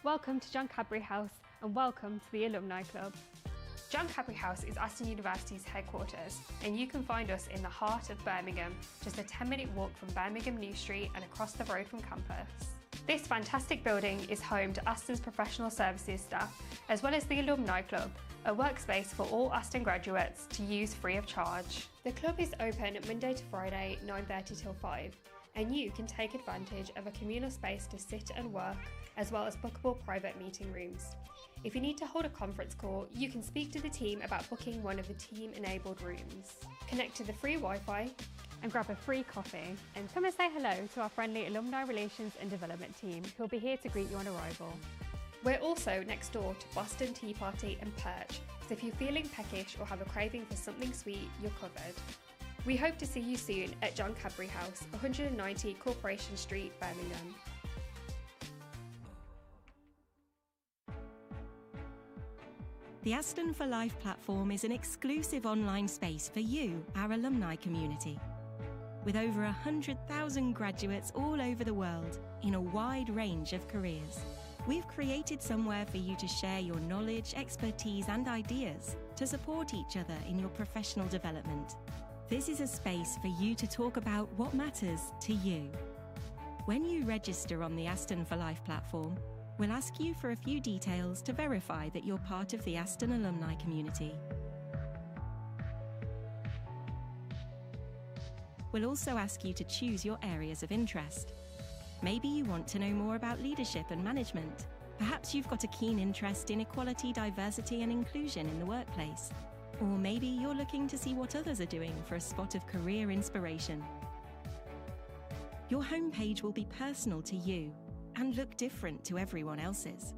Welcome to John Cadbury House and welcome to the Alumni Club. John Cadbury House is Aston University's headquarters, and you can find us in the heart of Birmingham, just a 10-minute walk from Birmingham New Street and across the road from campus. This fantastic building is home to Aston's professional services staff, as well as the Alumni Club, a workspace for all Aston graduates to use free of charge. The club is open Monday to Friday, 9:30 till 5, and you can take advantage of a communal space to sit and work, as well as bookable private meeting rooms. If you need to hold a conference call, you can speak to the team about booking one of the team-enabled rooms. Connect to the free Wi-Fi and grab a free coffee, and come and say hello to our friendly Alumni Relations and Development team, who'll be here to greet you on arrival. We're also next door to Boston Tea Party and Perch, so if you're feeling peckish or have a craving for something sweet, you're covered. We hope to see you soon at John Cadbury House, 190 Corporation Street, Birmingham. The Aston for Life platform is an exclusive online space for you, our alumni community. With over 100,000 graduates all over the world in a wide range of careers, we've created somewhere for you to share your knowledge, expertise and ideas to support each other in your professional development. This is a space for you to talk about what matters to you. When you register on the Aston for Life platform, we'll ask you for a few details to verify that you're part of the Aston alumni community. We'll also ask you to choose your areas of interest. Maybe you want to know more about leadership and management. Perhaps you've got a keen interest in equality, diversity and inclusion in the workplace. Or maybe you're looking to see what others are doing for a spot of career inspiration. Your homepage will be personal to you and look different to everyone else's.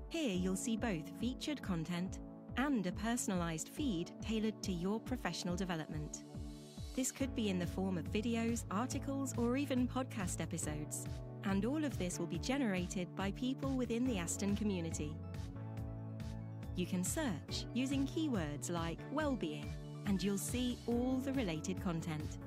Here you'll see both featured content and a personalised feed tailored to your professional development. This could be in the form of videos, articles, or even podcast episodes. And all of this will be generated by people within the Aston community. You can search using keywords like well-being, and you'll see all the related content.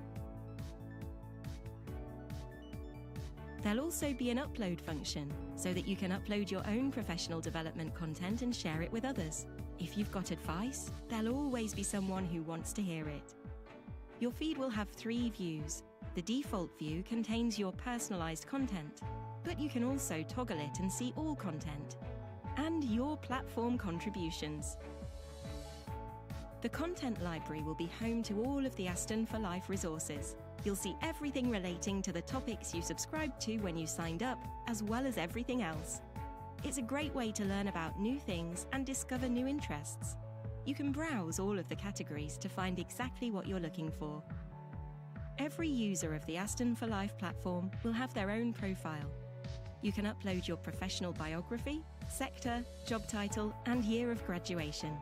There'll also be an upload function, so that you can upload your own professional development content and share it with others. If you've got advice, there'll always be someone who wants to hear it. Your feed will have 3 views. The default view contains your personalised content, but you can also toggle it and see all content, and your platform contributions. The content library will be home to all of the Aston for Life resources. You'll see everything relating to the topics you subscribed to when you signed up, as well as everything else. It's a great way to learn about new things and discover new interests. You can browse all of the categories to find exactly what you're looking for. Every user of the Aston for Life platform will have their own profile. You can upload your professional biography, sector, job title, and year of graduation.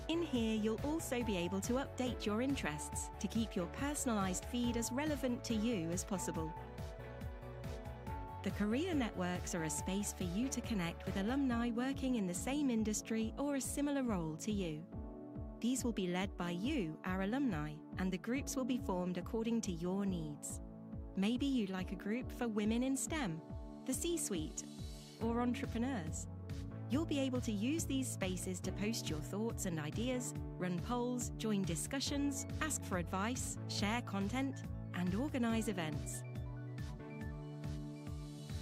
In here, you'll also be able to update your interests to keep your personalised feed as relevant to you as possible. The career networks are a space for you to connect with alumni working in the same industry or a similar role to you. These will be led by you, our alumni, and the groups will be formed according to your needs. Maybe you'd like a group for women in STEM, the C-suite, or entrepreneurs. You'll be able to use these spaces to post your thoughts and ideas, run polls, join discussions, ask for advice, share content, and organise events.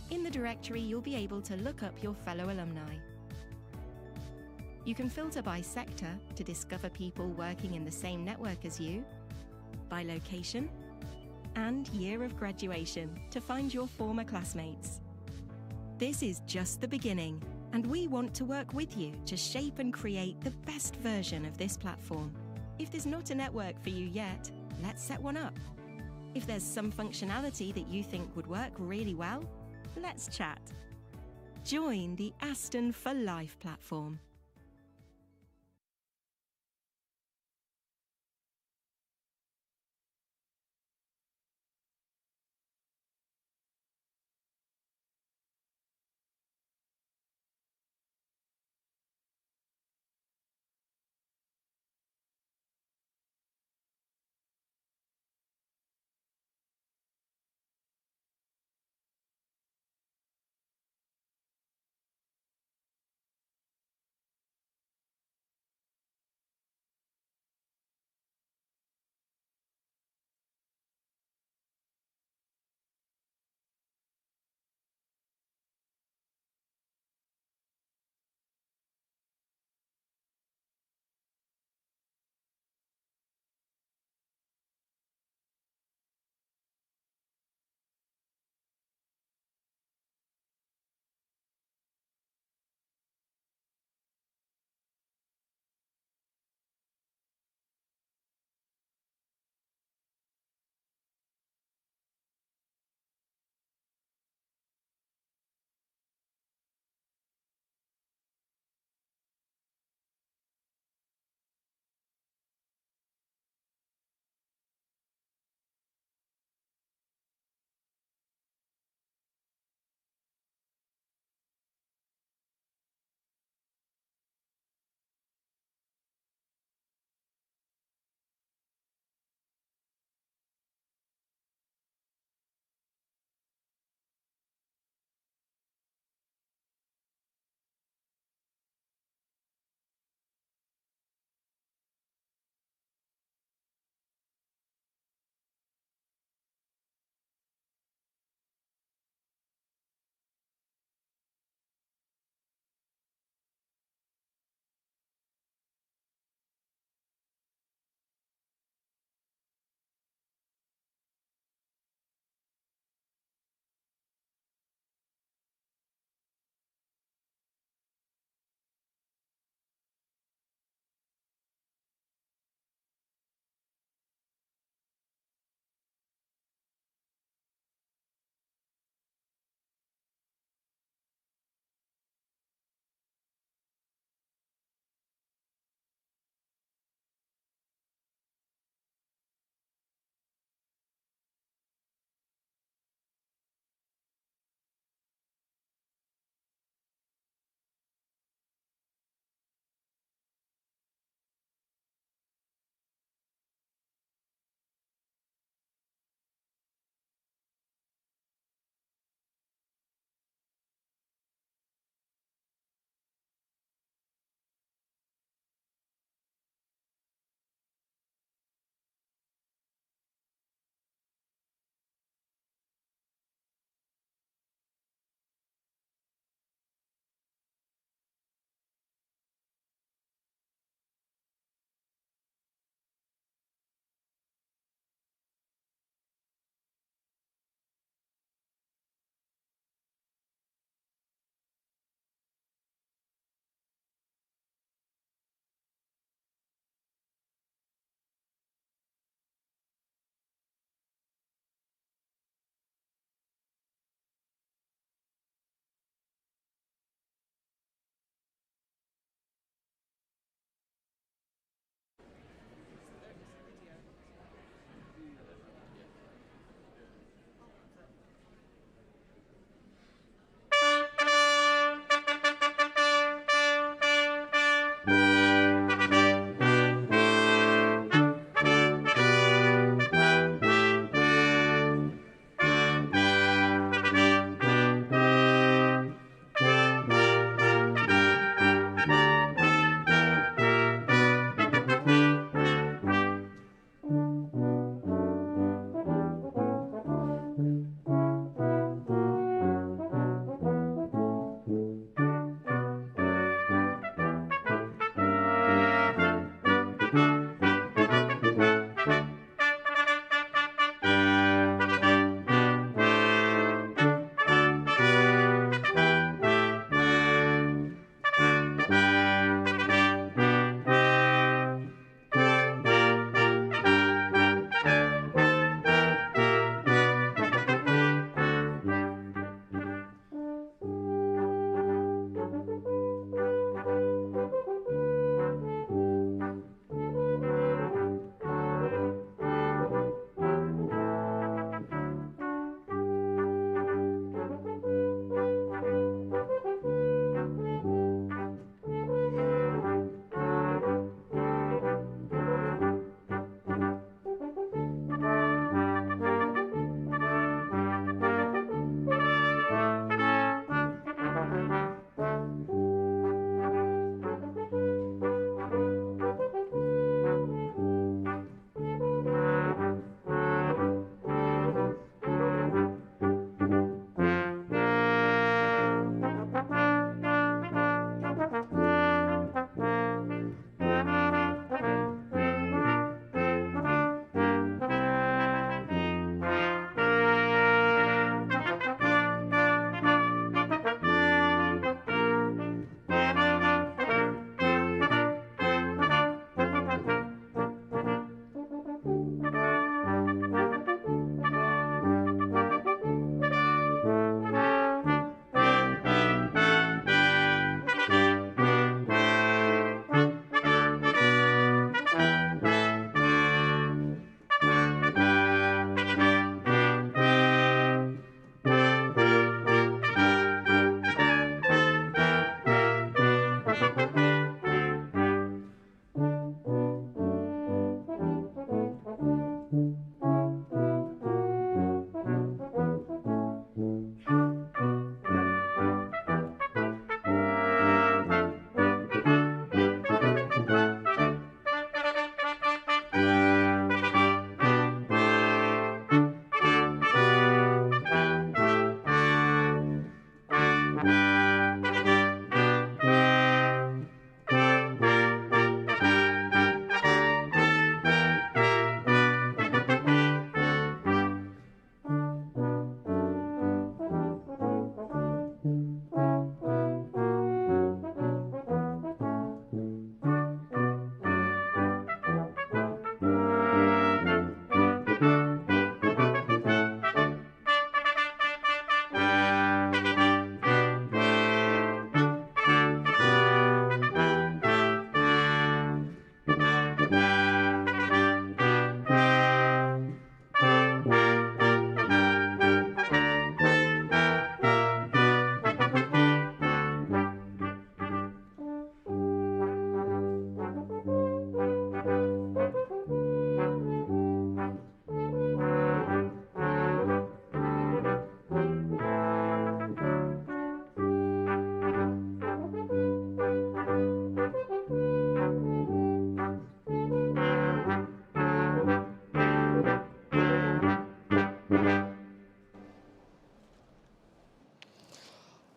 In the directory, you'll be able to look up your fellow alumni. You can filter by sector to discover people working in the same network as you, by location, and year of graduation to find your former classmates. This is just the beginning, and we want to work with you to shape and create the best version of this platform. If there's not a network for you yet, let's set one up. If there's some functionality that you think would work really well, let's chat. Join the Aston for Life platform.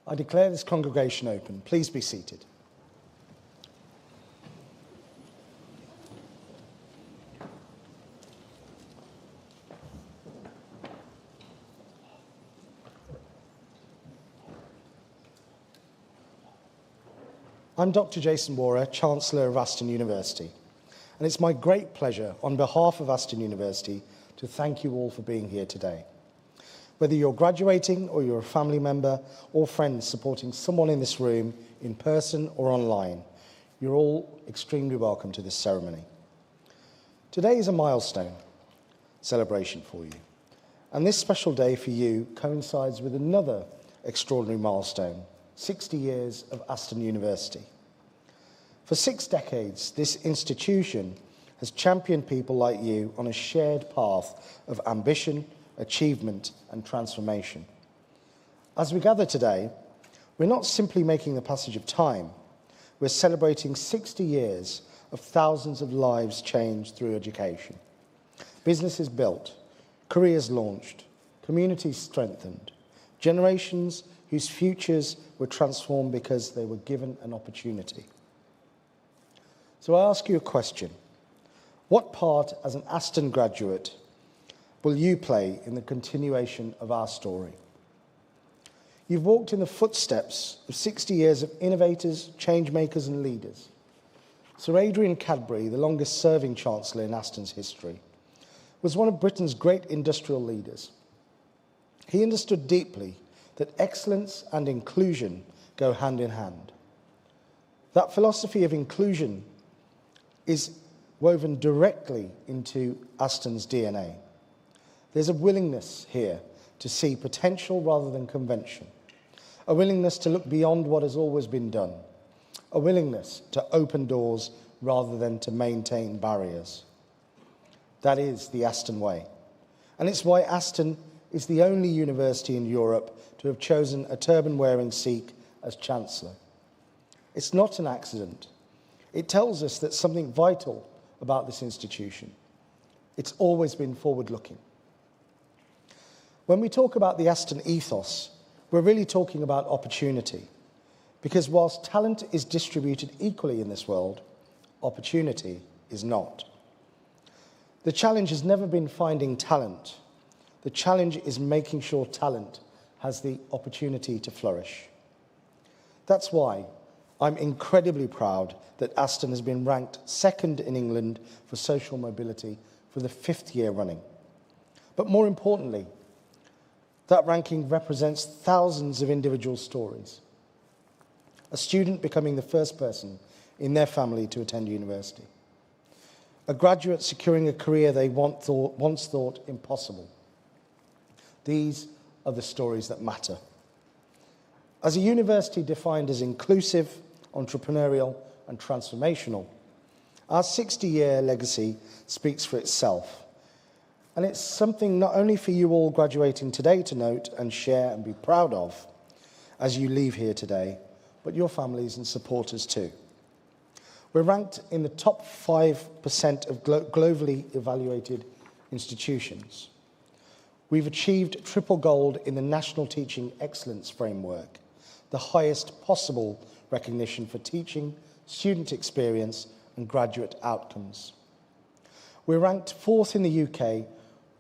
I declare this congregation open. Please be seated. I'm Dr. Jason Wara, Chancellor of Aston University, and it's my great pleasure on behalf of Aston University to thank you all for being here today. Whether you're graduating or you're a family member or friends supporting someone in this room in person or online, you're all extremely welcome to this ceremony. Today is a milestone celebration for you, and this special day for you coincides with another extraordinary milestone, 60 years of Aston University. For 6 decades, this institution has championed people like you on a shared path of ambition, achievement, and transformation. As we gather today, we're not simply making the passage of time, we're celebrating 60 years of thousands of lives changed through education. Businesses built, careers launched, communities strengthened, generations whose futures were transformed because they were given an opportunity. So I ask you a question. What part as an Aston graduate will you play in the continuation of our story? You've walked in the footsteps of 60 years of innovators, change makers and leaders. Sir Adrian Cadbury, the longest serving Chancellor in Aston's history, was one of Britain's great industrial leaders. He understood deeply that excellence and inclusion go hand in hand. That philosophy of inclusion is woven directly into Aston's DNA. There's a willingness here to see potential rather than convention, a willingness to look beyond what has always been done, a willingness to open doors rather than to maintain barriers. That is the Aston way. And it's why Aston is the only university in Europe to have chosen a turban-wearing Sikh as Chancellor. It's not an accident. It tells us that something vital about this institution. It's always been forward-looking. When we talk about the Aston ethos, we're really talking about opportunity, because whilst talent is distributed equally in this world, opportunity is not. The challenge has never been finding talent. The challenge is making sure talent has the opportunity to flourish. That's why I'm incredibly proud that Aston has been ranked second in England for social mobility for the 5th year running. But more importantly, that ranking represents thousands of individual stories. A student becoming the first person in their family to attend university. A graduate securing a career they once thought impossible. These are the stories that matter. As a university defined as inclusive, entrepreneurial and transformational, our 60-year legacy speaks for itself. And it's something not only for you all graduating today to note and share and be proud of as you leave here today, but your families and supporters too. We're ranked in the top 5% of globally evaluated institutions. We've achieved triple gold in the National Teaching Excellence Framework, the highest possible recognition for teaching, student experience and graduate outcomes. We're ranked 4th in the UK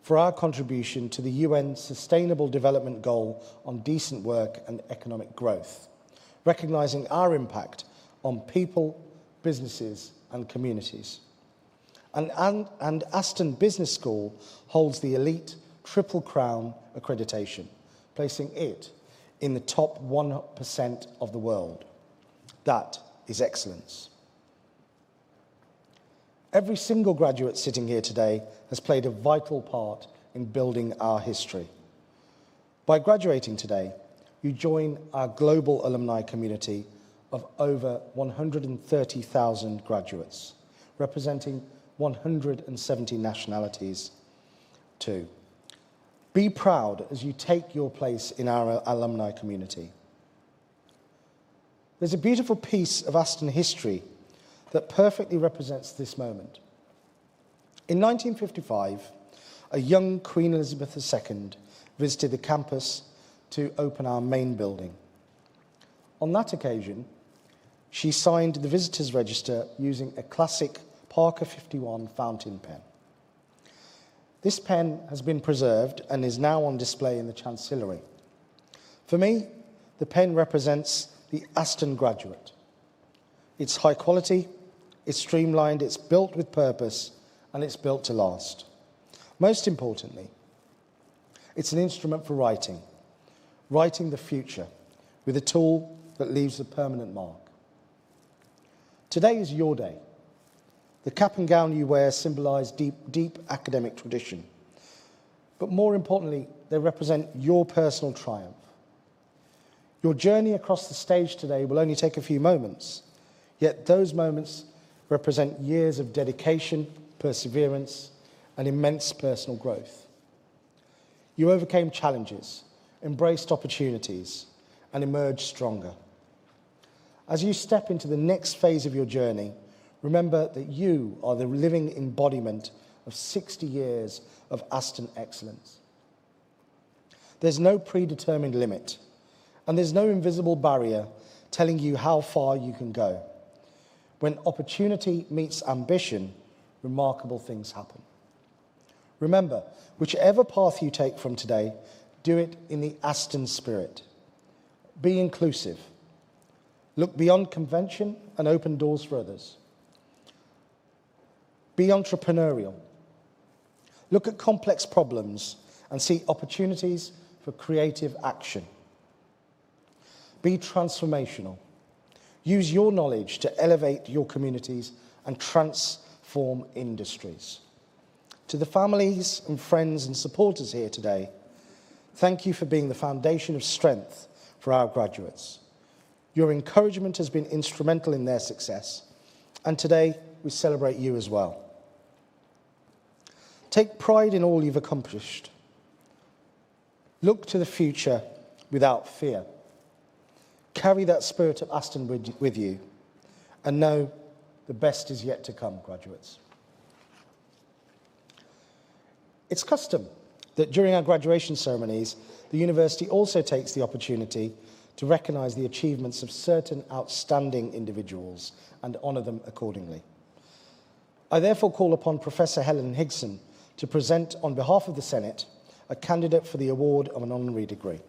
for our contribution to the UN Sustainable Development Goal on decent work and economic growth, recognising our impact on people, businesses and communities. And Aston Business School holds the elite Triple Crown accreditation, placing it in the top 1% of the world. That is excellence. Every single graduate sitting here today has played a vital part in building our history. By graduating today, you join our global alumni community of over 130,000 graduates, representing 170 nationalities too. Be proud as you take your place in our alumni community. There's a beautiful piece of Aston history that perfectly represents this moment. In 1955, a young Queen Elizabeth II visited the campus to open our main building. On that occasion, she signed the visitor's register using a classic Parker 51 fountain pen. This pen has been preserved and is now on display in the Chancellery. For me, the pen represents the Aston graduate. It's high quality, it's streamlined, it's built with purpose, and it's built to last. Most importantly, it's an instrument for writing the future with a tool that leaves a permanent mark. Today is your day. The cap and gown you wear symbolise deep academic tradition. But more importantly, they represent your personal triumph. Your journey across the stage today will only take a few moments, yet those moments represent years of dedication, perseverance, and immense personal growth. You overcame challenges, embraced opportunities, and emerged stronger. As you step into the next phase of your journey, remember that you are the living embodiment of 60 years of Aston excellence. There's no predetermined limit, and there's no invisible barrier telling you how far you can go. When opportunity meets ambition, remarkable things happen. Remember, whichever path you take from today, do it in the Aston spirit. Be inclusive. Look beyond convention and open doors for others. Be entrepreneurial. Look at complex problems and see opportunities for creative action. Be transformational. Use your knowledge to elevate your communities and transform industries. To the families and friends and supporters here today, thank you for being the foundation of strength for our graduates. Your encouragement has been instrumental in their success, and today we celebrate you as well. Take pride in all you've accomplished. Look to the future without fear. Carry that spirit of Aston with you, and know the best is yet to come, graduates. It's custom that during our graduation ceremonies, the university also takes the opportunity to recognise the achievements of certain outstanding individuals and honour them accordingly. I therefore call upon Professor Helen Higson to present on behalf of the Senate a candidate for the award of an honorary degree.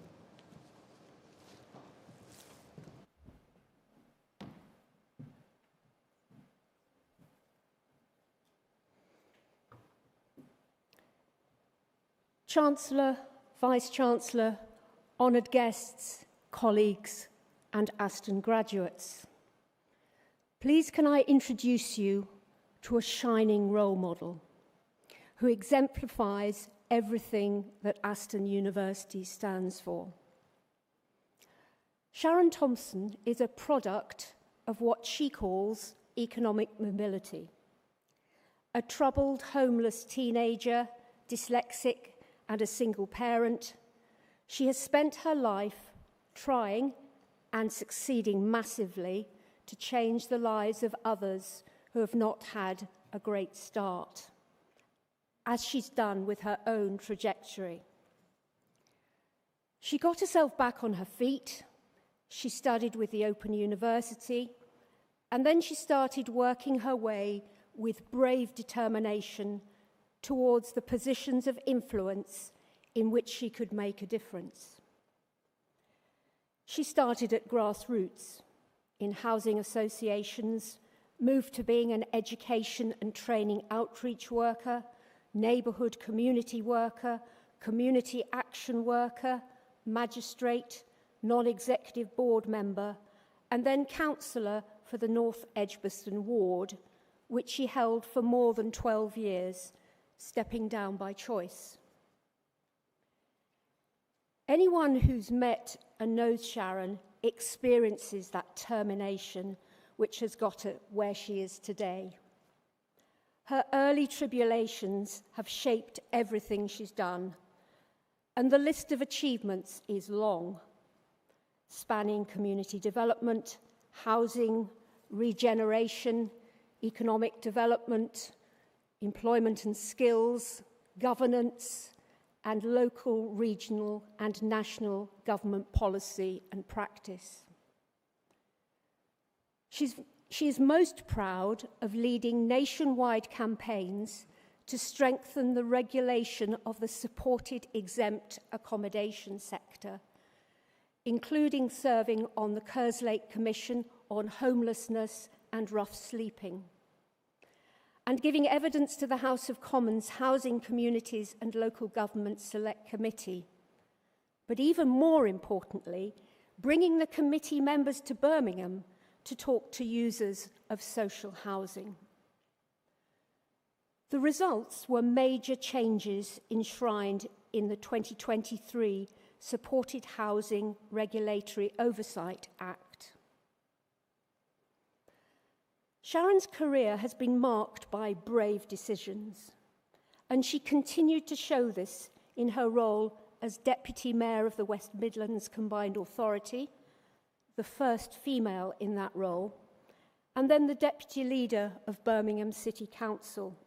Chancellor, Vice-Chancellor, honoured guests, colleagues and Aston graduates. Please can I introduce you to a shining role model who exemplifies everything that Aston University stands for. Sharon Thompson is a product of what she calls economic mobility. A troubled, homeless teenager, dyslexic, and a single parent, she has spent her life trying and succeeding massively to change the lives of others who have not had a great start, as she's done with her own trajectory. She got herself back on her feet, she studied with the Open University, and then she started working her way with brave determination towards the positions of influence in which she could make a difference. She started at grassroots, in housing associations, moved to being an education and training outreach worker, neighbourhood community worker, community action worker, magistrate, non-executive board member, and then councillor for the North Edgbaston ward, which she held for more than 12 years, stepping down by choice. Anyone who's met and knows Sharon experiences that determination which has got her where she is today. Her early tribulations have shaped everything she's done, and the list of achievements is long, spanning community development, housing, regeneration, economic development, employment and skills, governance, and local, regional, and national government policy and practice. She is most proud of leading nationwide campaigns to strengthen the regulation of the supported exempt accommodation sector, including serving on the Kerslake Commission on Homelessness and Rough Sleeping, and giving evidence to the House of Commons Housing, Communities and Local Government Select Committee. But even more importantly, bringing the committee members to Birmingham to talk to users of social housing. The results were major changes enshrined in the 2023 Supported Housing Regulatory Oversight Act. Sharon's career has been marked by brave decisions, and she continued to show this in her role as Deputy Mayor of the West Midlands Combined Authority, the first female in that role, and then the Deputy Leader of Birmingham City Council.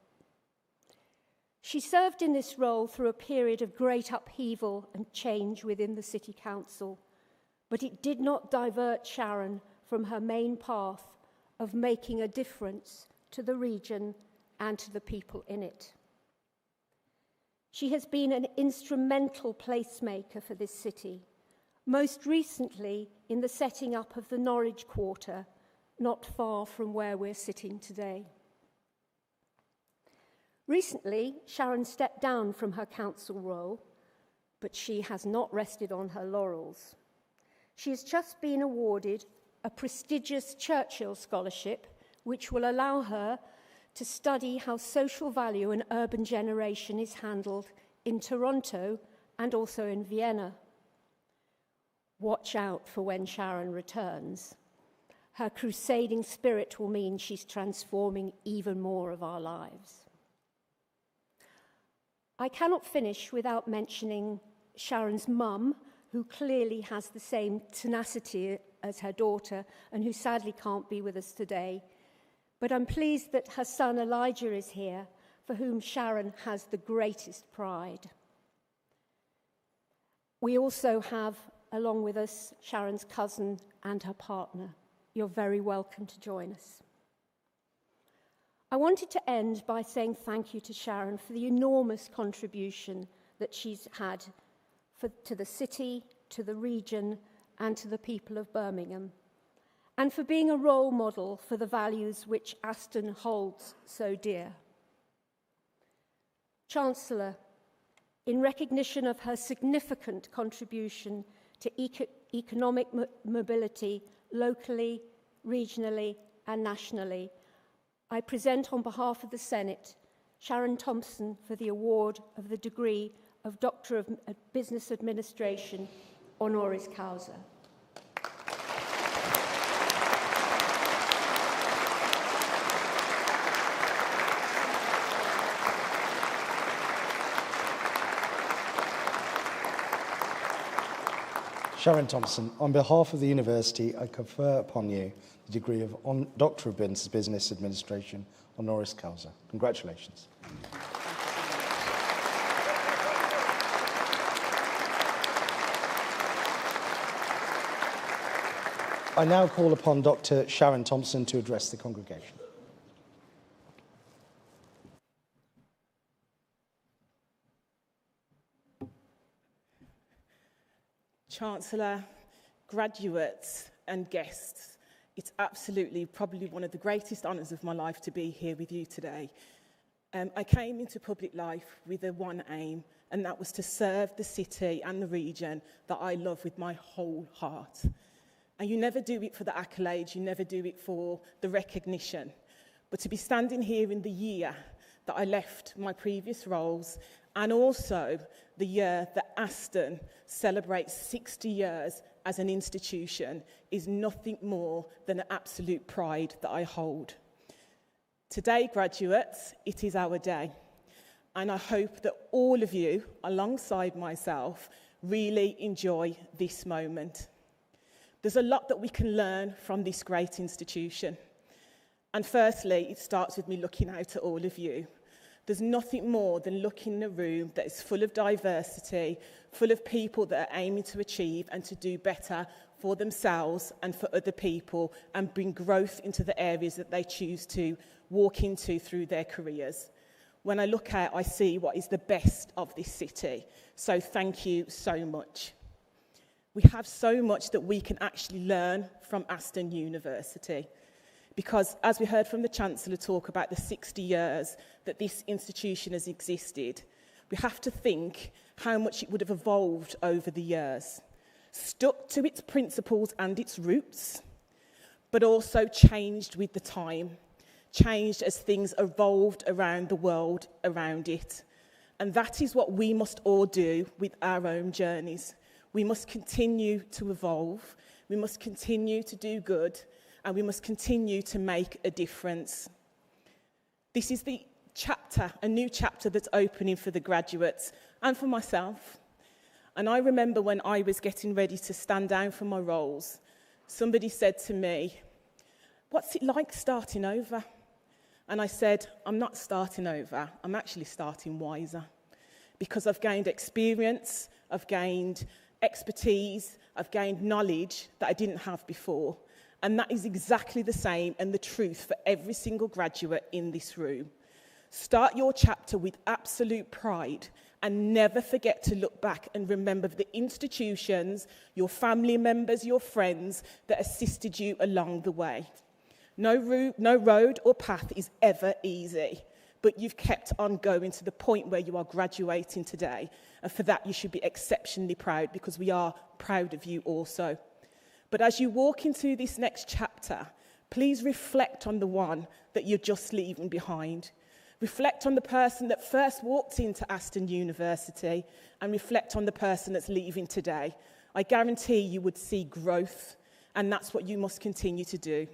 She served in this role through a period of great upheaval and change within the City Council, but it did not divert Sharon from her main path of making a difference to the region and to the people in it. She has been an instrumental placemaker for this city, most recently in the setting up of the Norwich Quarter, not far from where we're sitting today. Recently, Sharon stepped down from her council role, but she has not rested on her laurels. She has just been awarded a prestigious Churchill Scholarship, which will allow her to study how social value and urban generation is handled in Toronto and also in Vienna. Watch out for when Sharon returns. Her crusading spirit will mean she's transforming even more of our lives. I cannot finish without mentioning Sharon's mum, who clearly has the same tenacity as her daughter and who sadly can't be with us today. But I'm pleased that her son Elijah is here, for whom Sharon has the greatest pride. We also have, along with us, Sharon's cousin and her partner. You're very welcome to join us. I wanted to end by saying thank you to Sharon for the enormous contribution that she's had to the city, to the region, and to the people of Birmingham, and for being a role model for the values which Aston holds so dear. Chancellor, in recognition of her significant contribution to economic mobility locally, regionally, and nationally, I present on behalf of the Senate Sharon Thompson for the award of the degree of Doctor of Business Administration, honoris causa. Sharon Thompson, on behalf of the university, I confer upon you the degree of Doctor of Business Administration, honoris causa. Congratulations. I now call upon Dr. Sharon Thompson to address the congregation. Chancellor, graduates and guests, it's absolutely probably one of the greatest honours of my life to be here with you today. I came into public life with a one aim, and that was to serve the city and the region that I love with my whole heart. And you never do it for the accolades, you never do it for the recognition. But to be standing here in the year that I left my previous roles, and also the year that Aston celebrates 60 years as an institution, is nothing more than an absolute pride that I hold. Today, graduates, it is our day. And I hope that all of you, alongside myself, really enjoy this moment. There's a lot that we can learn from this great institution. And firstly, it starts with me looking out at all of you. There's nothing more than looking in a room that is full of diversity, full of people that are aiming to achieve and to do better for themselves and for other people, and bring growth into the areas that they choose to walk into through their careers. When I look out, I see what is the best of this city. So thank you so much. We have so much that we can actually learn from Aston University. Because as we heard from the Chancellor talk about the 60 years that this institution has existed, we have to think how much it would have evolved over the years, stuck to its principles and its roots, but also changed with the time, changed as things evolved around the world around it. And that is what we must all do with our own journeys. We must continue to evolve, we must continue to do good, and we must continue to make a difference. This is the chapter, a new chapter that's opening for the graduates and for myself. And I remember when I was getting ready to stand down from my roles, somebody said to me, "What's it like starting over?" And I said, "I'm not starting over, I'm actually starting wiser. Because I've gained experience, I've gained expertise, I've gained knowledge that I didn't have before." And that is exactly the same and the truth for every single graduate in this room. Start your chapter with absolute pride and never forget to look back and remember the institutions, your family members, your friends that assisted you along the way. No road or path is ever easy, but you've kept on going to the point where you are graduating today. And for that, you should be exceptionally proud, because we are proud of you also. But as you walk into this next chapter, please reflect on the one that you're just leaving behind. Reflect on the person that first walked into Aston University, and reflect on the person that's leaving today. I guarantee you would see growth, and that's what you must continue to do.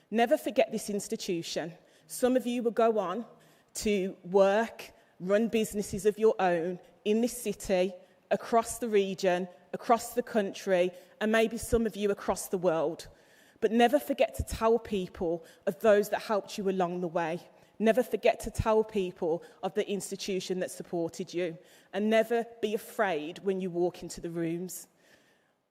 Never forget this institution. Some of you will go on to work, run businesses of your own in this city, across the region, across the country, and maybe some of you across the world. But never forget to tell people of those that helped you along the way. Never forget to tell people of the institution that supported you. And never be afraid when you walk into the rooms.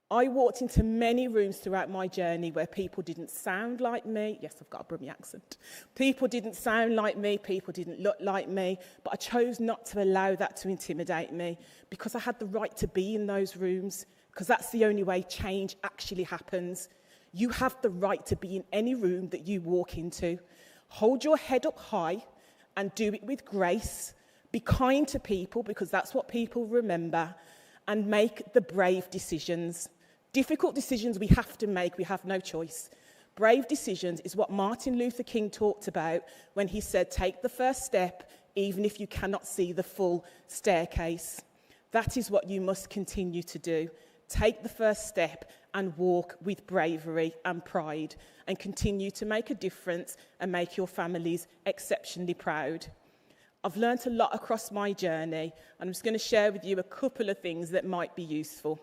I walked into many rooms throughout my journey where people didn't sound like me. Yes, I've got a Brummie accent. People didn't sound like me, people didn't look like me, but I chose not to allow that to intimidate me, because I had the right to be in those rooms, because that's the only way change actually happens. You have the right to be in any room that you walk into. Hold your head up high and do it with grace. Be kind to people, because that's what people remember, and make the brave decisions. Difficult decisions we have to make, we have no choice. Brave decisions is what Martin Luther King talked about when he said, take the first step, even if you cannot see the full staircase. That is what you must continue to do. Take the first step and walk with bravery and pride, and continue to make a difference and make your families exceptionally proud. I've learnt a lot across my journey, and I'm just going to share with you a couple of things that might be useful.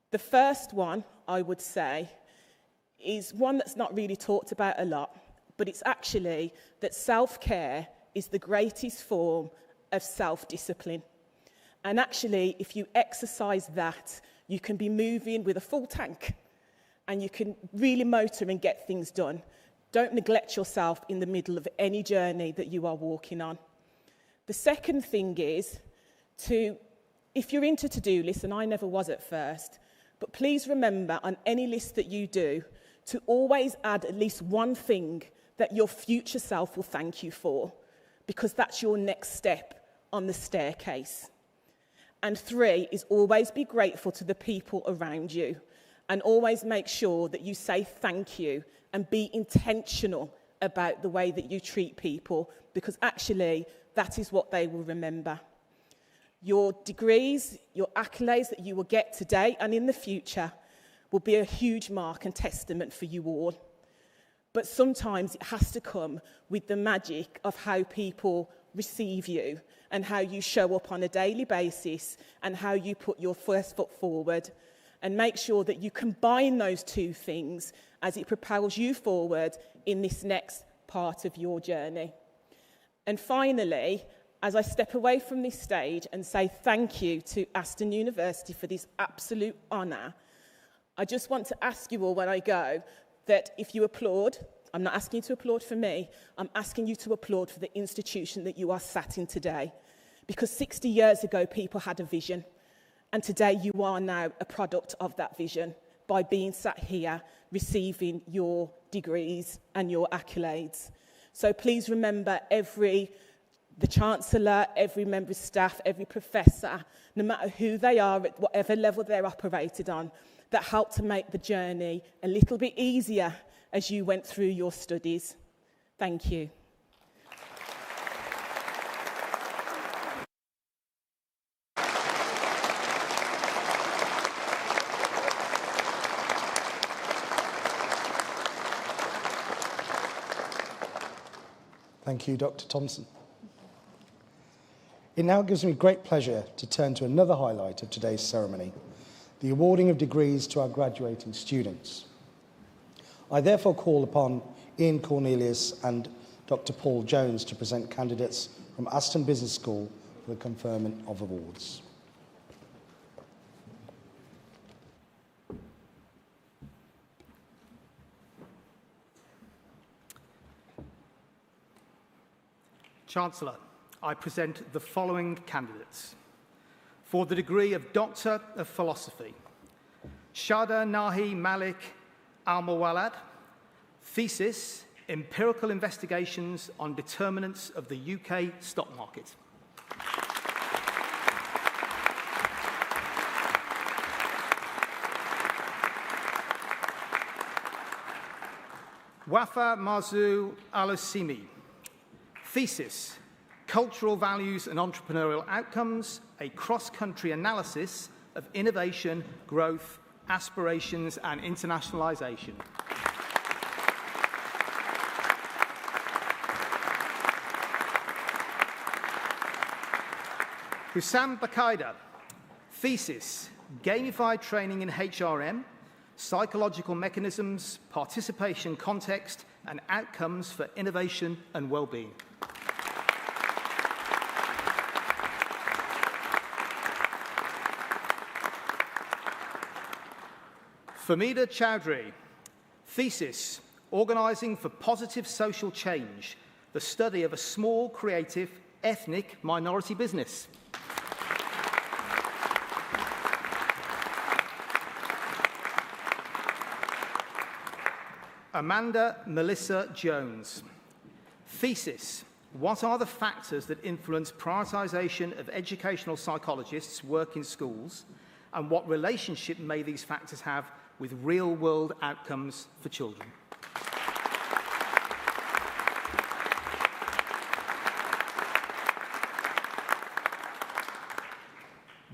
The first one, I would say, is one that's not really talked about a lot, but it's actually that self-care is the greatest form of self-discipline. And actually, if you exercise that, you can be moving with a full tank, and you can really motor and get things done. Don't neglect yourself in the middle of any journey that you are walking on. The second thing is if you're into to-do lists, and I never was at first, but please remember on any list that you do to always add at least one thing that your future self will thank you for, because that's your next step on the staircase. And 3 is always be grateful to the people around you, and always make sure that you say thank you and be intentional about the way that you treat people, because actually that is what they will remember. Your degrees, your accolades that you will get today and in the future will be a huge mark and testament for you all. But sometimes it has to come with the magic of how people receive you and how you show up on a daily basis and how you put your first foot forward. And make sure that you combine those two things as it propels you forward in this next part of your journey. And finally, as I step away from this stage and say thank you to Aston University for this absolute honour, I just want to ask you all when I go that if you applaud, I'm not asking you to applaud for me, I'm asking you to applaud for the institution that you are sat in today. Because 60 years ago, people had a vision, and today you are now a product of that vision by being sat here, receiving your degrees and your accolades. So please remember the Chancellor, every member of staff, every professor, no matter who they are, at whatever level they're operated on, that helped to make the journey a little bit easier as you went through your studies. Thank you. Thank you, Dr. Thompson. It now gives me great pleasure to turn to another highlight of today's ceremony, the awarding of degrees to our graduating students. I therefore call upon Ian Cornelius and Dr. Paul Jones to present candidates from Aston Business School for the conferment of awards. Chancellor, I present the following candidates. For the degree of Doctor of Philosophy, Shada Nahi Malik Al-Mawalad, thesis, Empirical Investigations on Determinants of the UK Stock Market. Wafa Marzu Al-Osimi, thesis, Cultural Values and Entrepreneurial Outcomes, a cross-country analysis of innovation, growth, aspirations and internationalisation. Hussam Bakaida, thesis, Gamified Training in HRM, Psychological Mechanisms, Participation Context and Outcomes for Innovation and Wellbeing. Famida Chowdhury, thesis, Organising for Positive Social Change, the study of a small, creative, ethnic minority business. Amanda Melissa Jones, thesis, what are the factors that influence prioritisation of educational psychologists' work in schools, and what relationship may these factors have with real-world outcomes for children?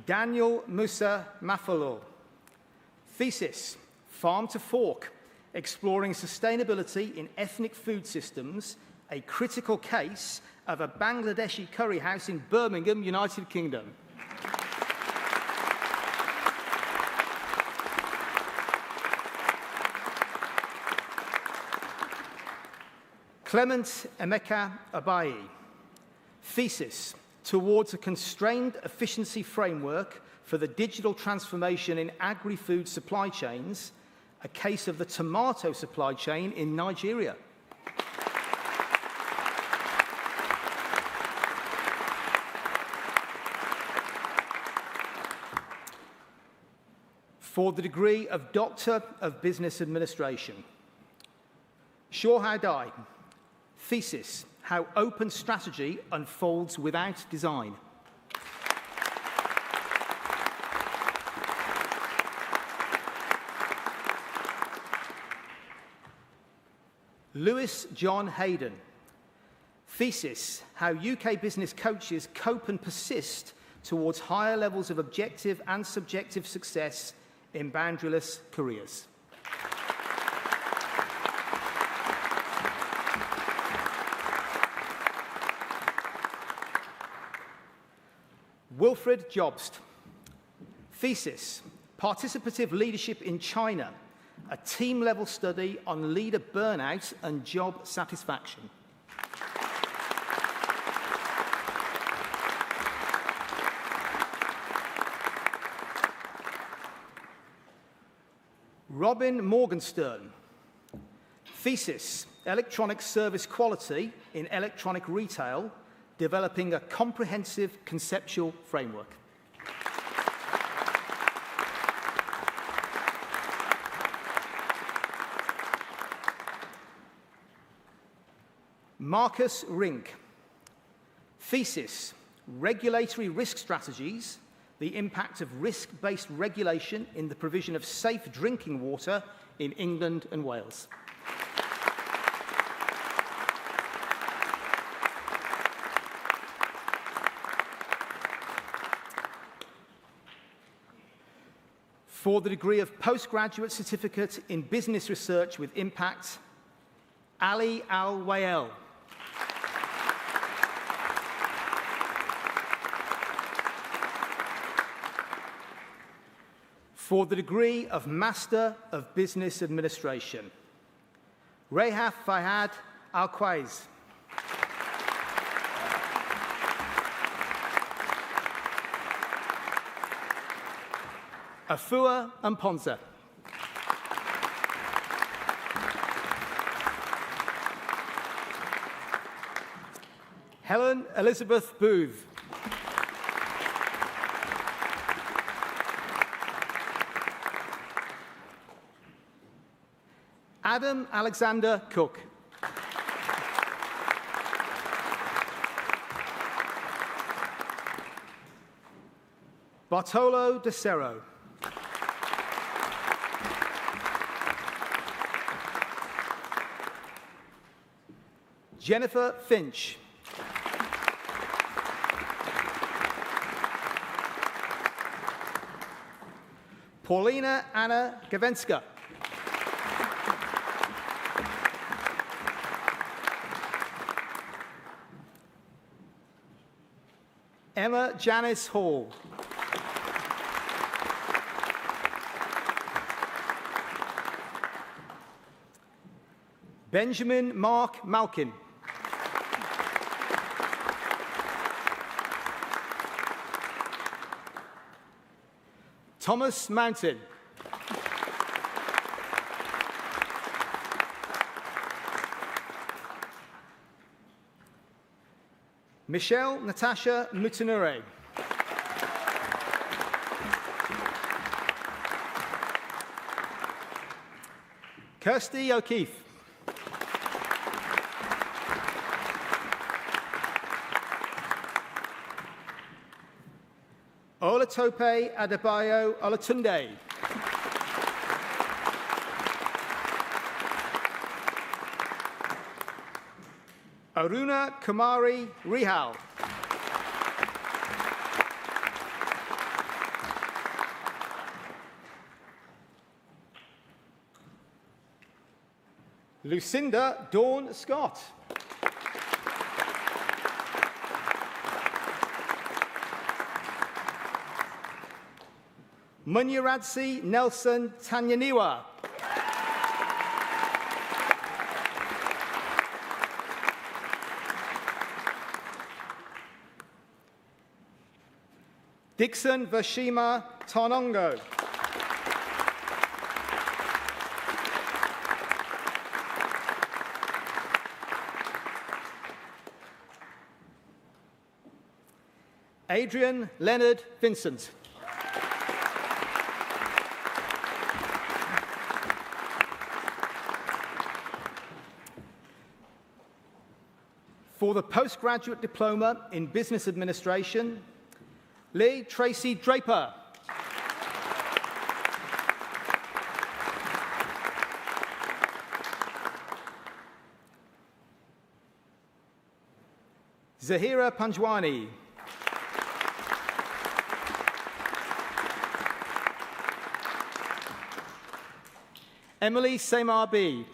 Daniel Musa Mafalo, thesis, Farm to Fork, Exploring Sustainability in Ethnic Food Systems, a critical case of a Bangladeshi curry house in Birmingham, United Kingdom. Clement Emeka Abayi, thesis, Towards a Constrained Efficiency Framework for the Digital Transformation in Agri-Food Supply Chains, a case of the tomato supply chain in Nigeria. For the degree of Doctor of Business Administration, Shohai Dai, thesis, How Open Strategy Unfolds Without Design. Lewis John Hayden, thesis, How UK business coaches cope and persist towards higher levels of objective and subjective success in boundaryless careers. Wilfred Jobst, thesis, Participative Leadership in China, a team-level study on leader burnout and job satisfaction. Robin Morgenstern. Thesis, Electronic Service Quality in Electronic Retail, developing a comprehensive conceptual framework. Marcus Rink. Thesis, Regulatory Risk Strategies, the impact of risk-based regulation in the provision of safe drinking water in England and Wales. For the degree of Postgraduate Certificate in Business Research with Impact, Ali Al-Wayel. For the degree of Master of Business Administration, Rehaf Fayad Al-Quaiz. Afua Mponza. Helen Elizabeth Booth. Adam Alexander Cook. Bartolo De Cerro. Jennifer Finch. Paulina Anna Gavenska. Emma Janice Hall. Benjamin Mark Malkin. Thomas Mountain. Michelle Natasha Mutanure. Kirsty O'Keefe. Olatope Adebayo Olatunde. Aruna Kumari Rihal. Lucinda Dawn Scott. Munyaradsi Nelson Tanyaniwa. Dixon Vashima Tarnongo. Adrian Leonard Vincent. For the Postgraduate Diploma in Business Administration, Lee Tracy Draper. Zahira Panjwani. Emily Samar B.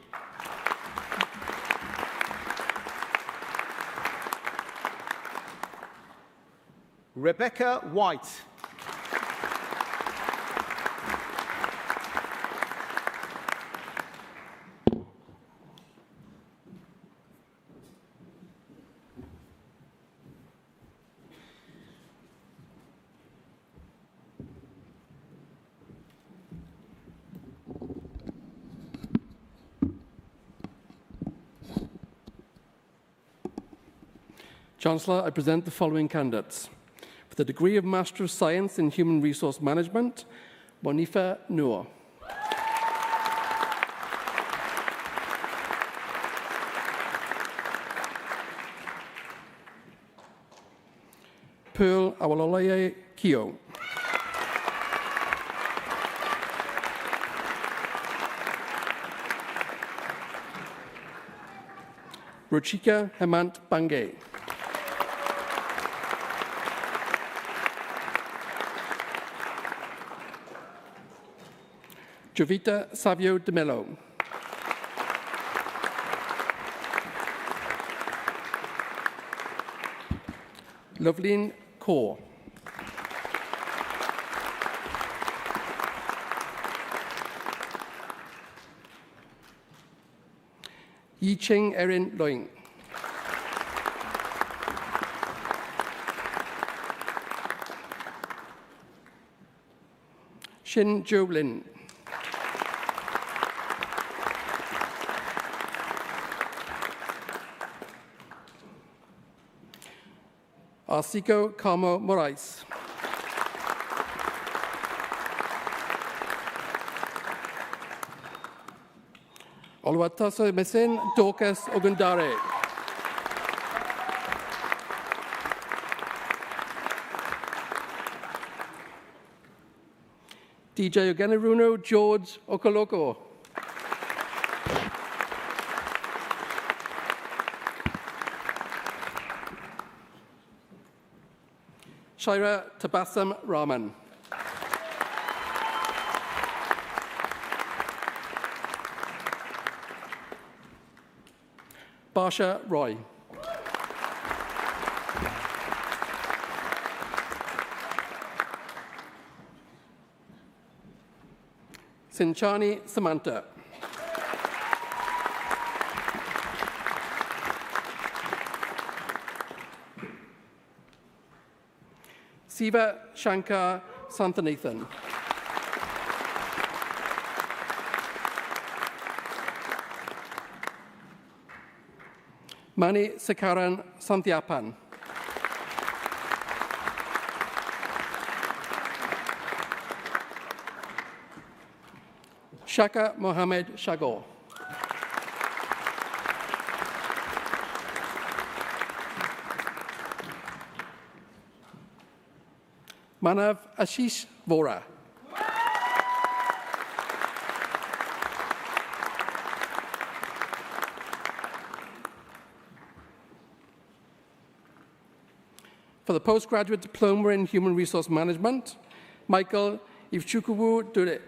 Rebecca White. Chancellor, I present the following candidates. For the degree of Master of Science in Human Resource Management, Monifa Noor. Pearl Awololaye Kio. Ruchika Hemant Bangay. Jovita Savio de Mello. Loveline Kaur. Yicheng Erin Loing. Shin Jo Lin. Arsico Carmo Morais. Oluwatoso Mesin Dorcas Ogundare. DJ Ogeneruno George Okoloko. Shaira Tabassum Rahman. Barsha Roy. Sinchani Samantha. Siva Shankar Santhanathan. Mani Sakaran Santhiapan. Shaka Mohammed Shagor. Manav Ashish Vora. For the Postgraduate Diploma in Human Resource Management, Michael Ivchukuwu Dure.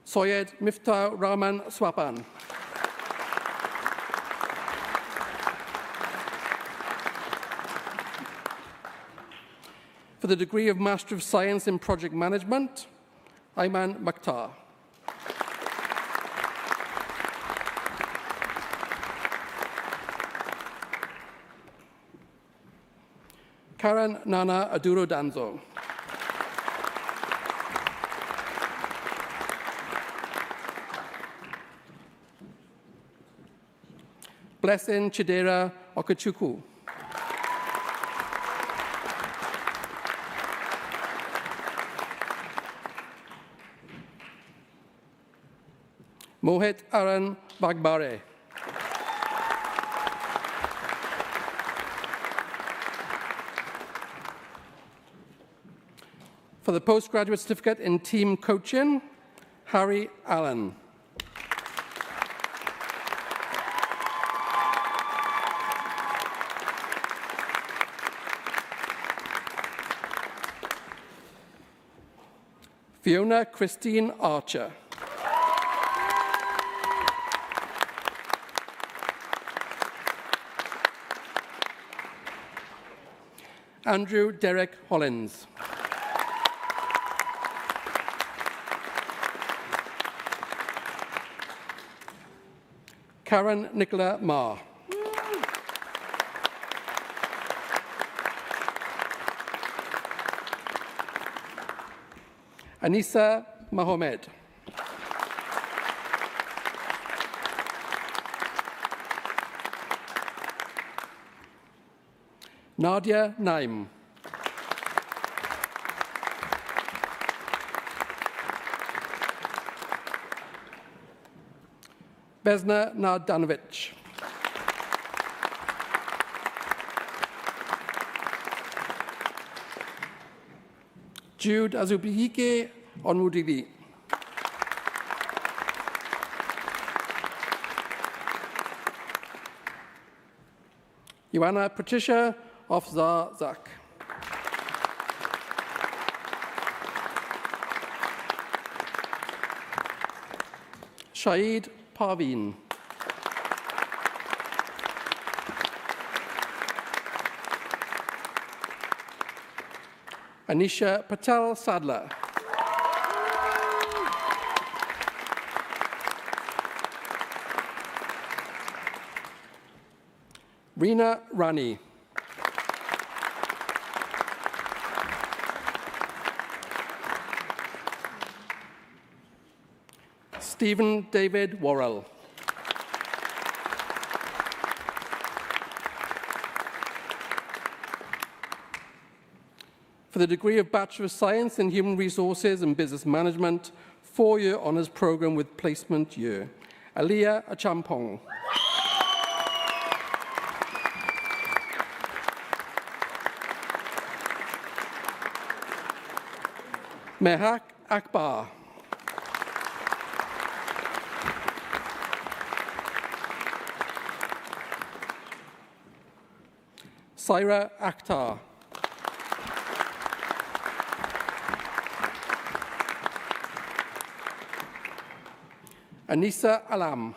Soyed Miftah Rahman Swapan. For the degree of Master of Science in Project Management, Ayman Makhtar. Karen Nana Aduro Danzo. Blessing Chidera Okachukwu. Mohit Aran Bagbare. For the Postgraduate Certificate in Team Coaching, Harry Allen. Fiona Christine Archer. Andrew Derek Hollins. Karen Nicola Ma. Anissa Mohammed. Nadia Naim. Vesna Nardanovic. Jude Azubihike Onwudili. Joanna Patricia Ofzarzak. Shahid Parveen. Anisha Patel Sadler. Reena Rani. Stephen David Worrell. For the degree of Bachelor of Science in Human Resources and Business Management, 4-year honours programme with placement year, Aliyah Achampong. Mehak Akbar. Saira Akhtar. Anissa Alam.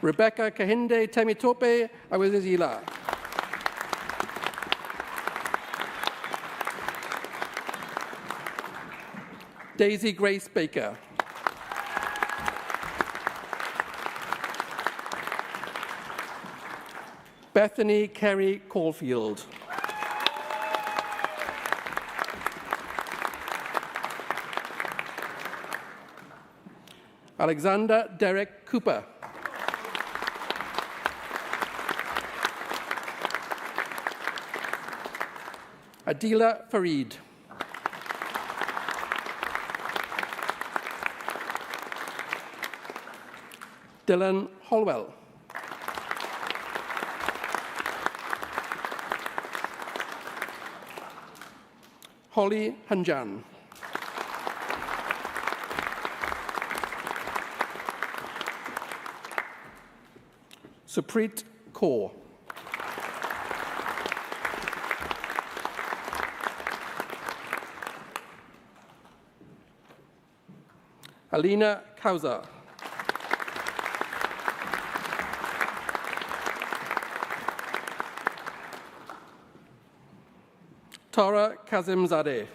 Rebecca Kahinde Temitope Awizizila. Daisy Grace Baker. Bethany Kerry Caulfield. Alexander Derek Cooper. Adila Farid. Dylan Holwell. Holly Hanjan. Supreet Kaur. Alina Kauza. Tara Kazimzadeh.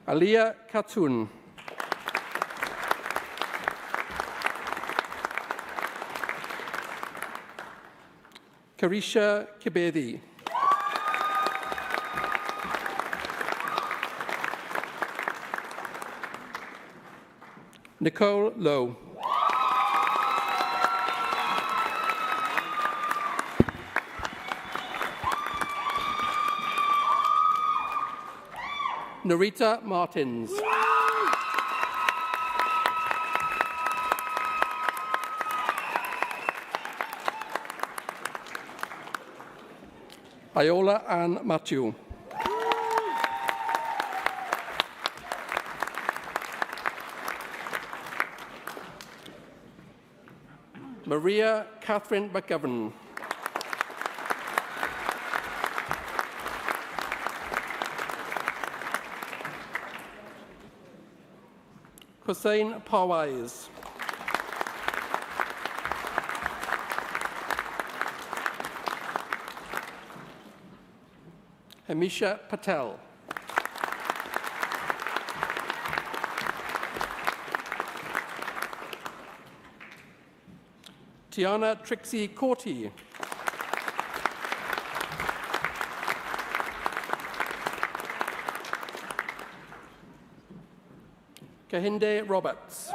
Aliyah Khatun. Karisha Kibedi. Nicole Lowe. Narita Martins. Iola Ann Matthew. Maria Catherine McGovern. Hussein Parwais. Hamisha Patel. Tiana Trixie Corti. Kahinde Roberts.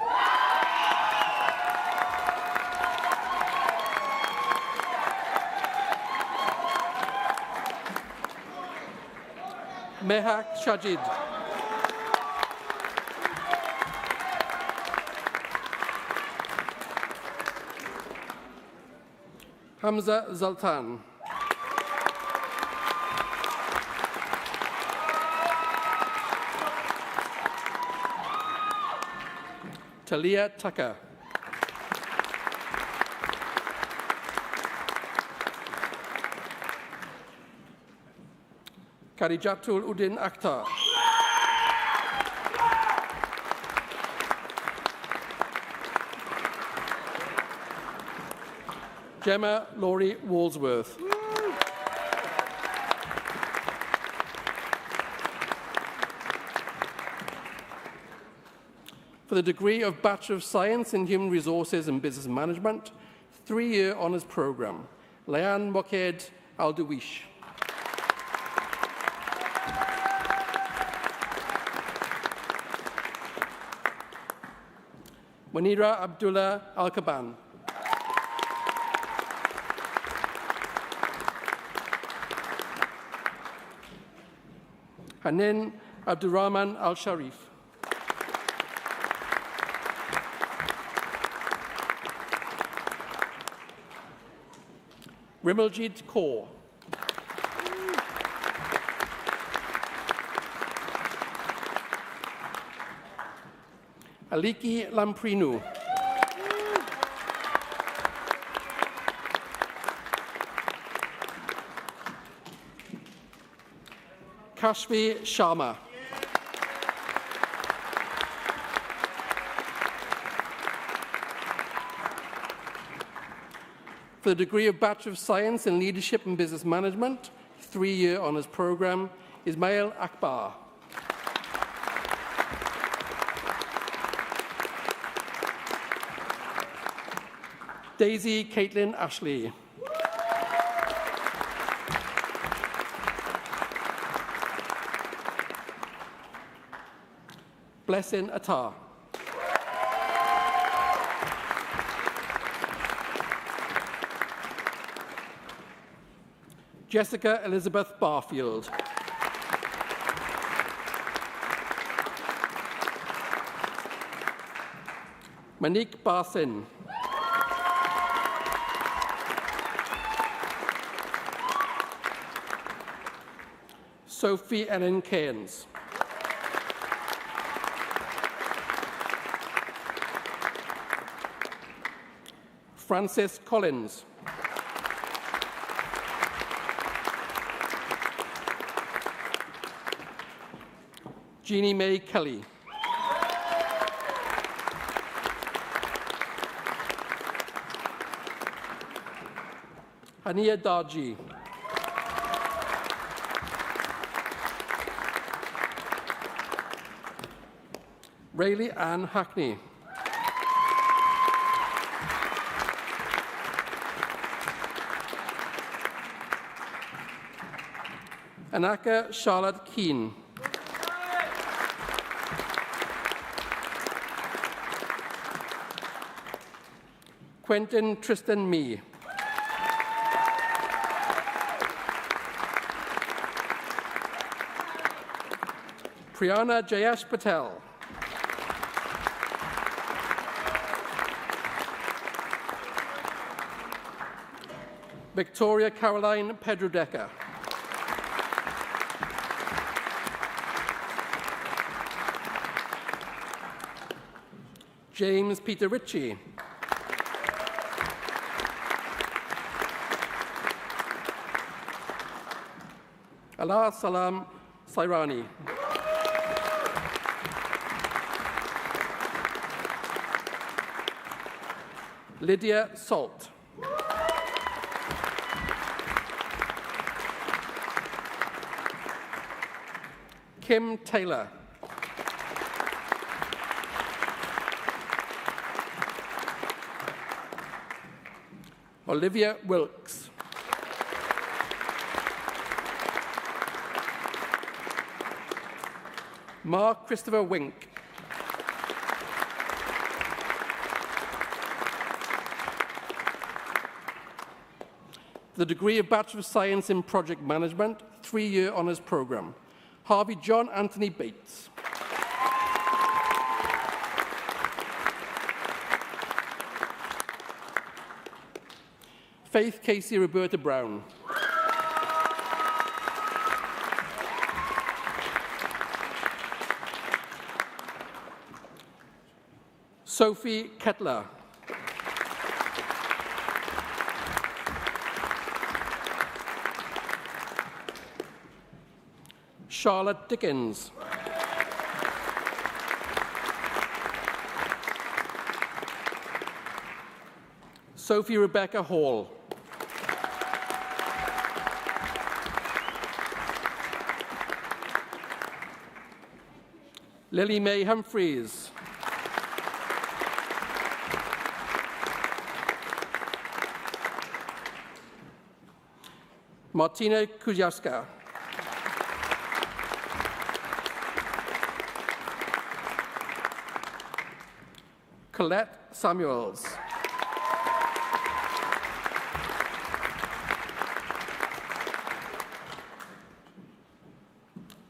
Mehak Shajid. Hamza Zaltan. Talia Tucker. Karijatul Udin Akhtar. Gemma Laurie Walsworth. For the degree of Bachelor of Science in Human Resources and Business Management, 3-year honours programme, Layan Mokhed Al-Dawish. Munira Abdullah Al-Kaban. Hanin Abdurrahman Al-Sharif. Rimaljit Kaur. Aliki Lamprinu. Kashvi Sharma. For the degree of Bachelor of Science in Leadership and Business Management, 3-year honours programme, Ismail Akbar. Daisy Caitlin Ashley. Blessing Attar. Jessica Elizabeth Barfield. Manik Barsin. Sophie Ellen Keynes. Francis Collins. Jeannie Mae Kelly. Hania Darji. Rayleigh Ann Hackney. Anaka Charlotte Keane. Quentin Tristan Mee. Priyana Jayesh Patel. Victoria Caroline Pedrodeca. James Peter Ritchie. Allah Salam Sairani. Lydia Salt. Kim Taylor. Olivia Wilkes. Mark Christopher Wink. The degree of Bachelor of Science in Project Management, 3-year honours programme. Harvey John Anthony Bates. Faith Casey Roberta Brown. Sophie Kettler. Charlotte Dickens. Sophie Rebecca Hall. Lily Mae Humphreys. Martina Kujawska. Colette Samuels.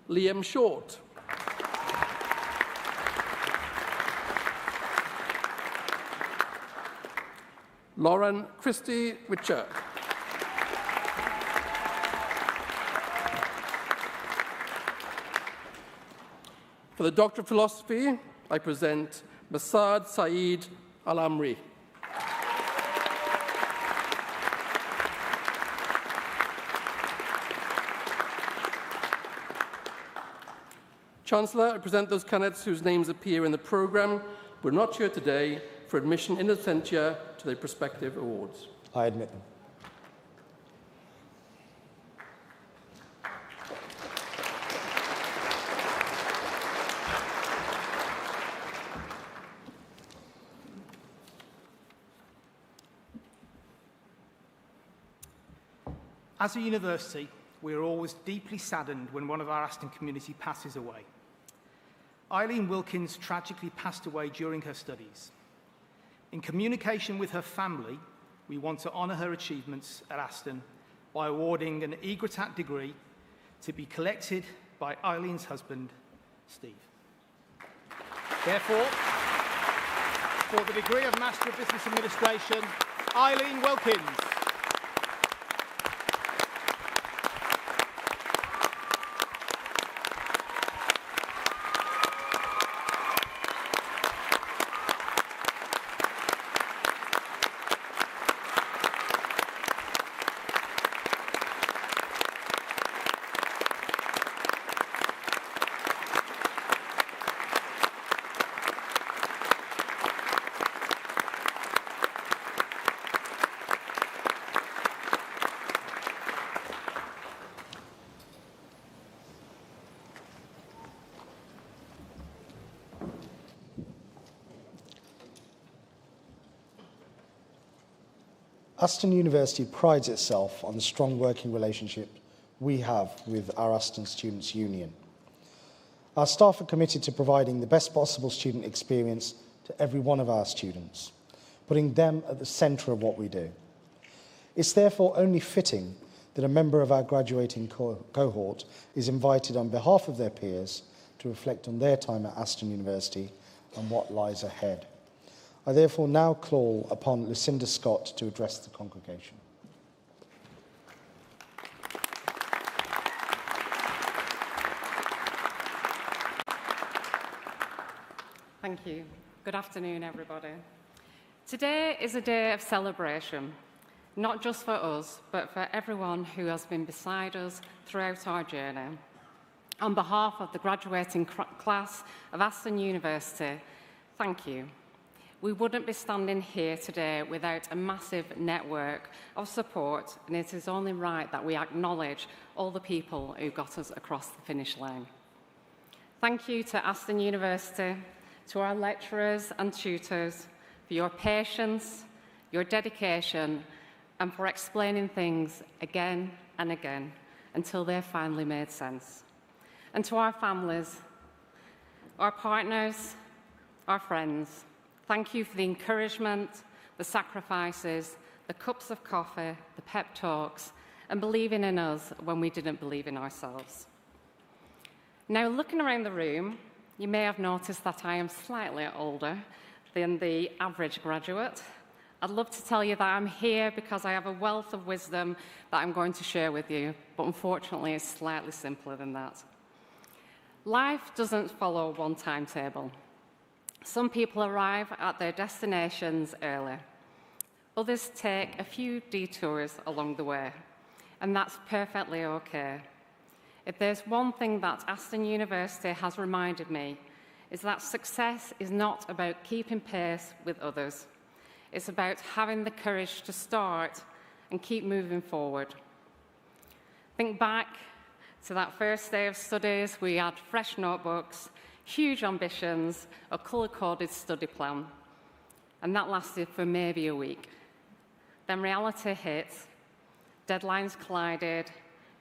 Liam Short. Lauren Christie Witcher. For the Doctor of Philosophy, I present Masad Saeed Al-Amri. Chancellor, I present those candidates whose names appear in the programme but are not here today for admission in absentia to their prospective awards. I admit them. As a university, we are always deeply saddened when one of our Aston community passes away. Eileen Wilkins tragically passed away during her studies. In communication with her family, we want to honour her achievements at Aston by awarding an EGRETAT degree to be collected by Eileen's husband, Steve. Therefore, for the degree of Master of Business Administration, Eileen Wilkins. Aston University prides itself on the strong working relationship we have with our Aston Students' Union. Our staff are committed to providing the best possible student experience to every one of our students, putting them at the centre of what we do. It's therefore only fitting that a member of our graduating cohort is invited on behalf of their peers to reflect on their time at Aston University and what lies ahead. I therefore now call upon Lucinda Scott to address the congregation. Thank you. Good afternoon, everybody. Today is a day of celebration, not just for us, but for everyone who has been beside us throughout our journey. On behalf of the graduating class of Aston University, thank you. We wouldn't be standing here today without a massive network of support, and it is only right that we acknowledge all the people who got us across the finish line. Thank you to Aston University, to our lecturers and tutors for your patience, your dedication, and for explaining things again and again until they finally made sense. And to our families, our partners, our friends, thank you for the encouragement, the sacrifices, the cups of coffee, the pep talks, and believing in us when we didn't believe in ourselves. Now, looking around the room, you may have noticed that I am slightly older than the average graduate. I'd love to tell you that I'm here because I have a wealth of wisdom that I'm going to share with you, but unfortunately it's slightly simpler than that. Life doesn't follow one timetable. Some people arrive at their destinations early. Others take a few detours along the way, and that's perfectly okay. If there's one thing that Aston University has reminded me, is that success is not about keeping pace with others. It's about having the courage to start and keep moving forward. Think back to that first day of studies. We had fresh notebooks, huge ambitions, a colour-coded study plan, and that lasted for maybe a week. Then reality hit, deadlines collided,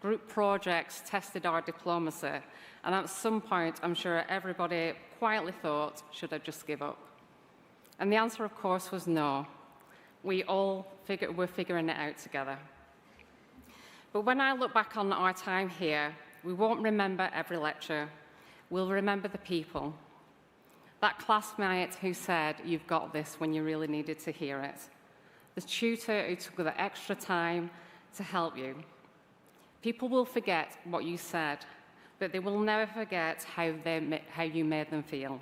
group projects tested our diplomacy, and at some point, I'm sure everybody quietly thought, should I just give up? And the answer, of course, was no. We all were figuring it out together. But when I look back on our time here, we won't remember every lecture. We'll remember the people. That classmate who said, "You've got this," when you really needed to hear it. The tutor who took the extra time to help you. People will forget what you said, but they will never forget how you made them feel.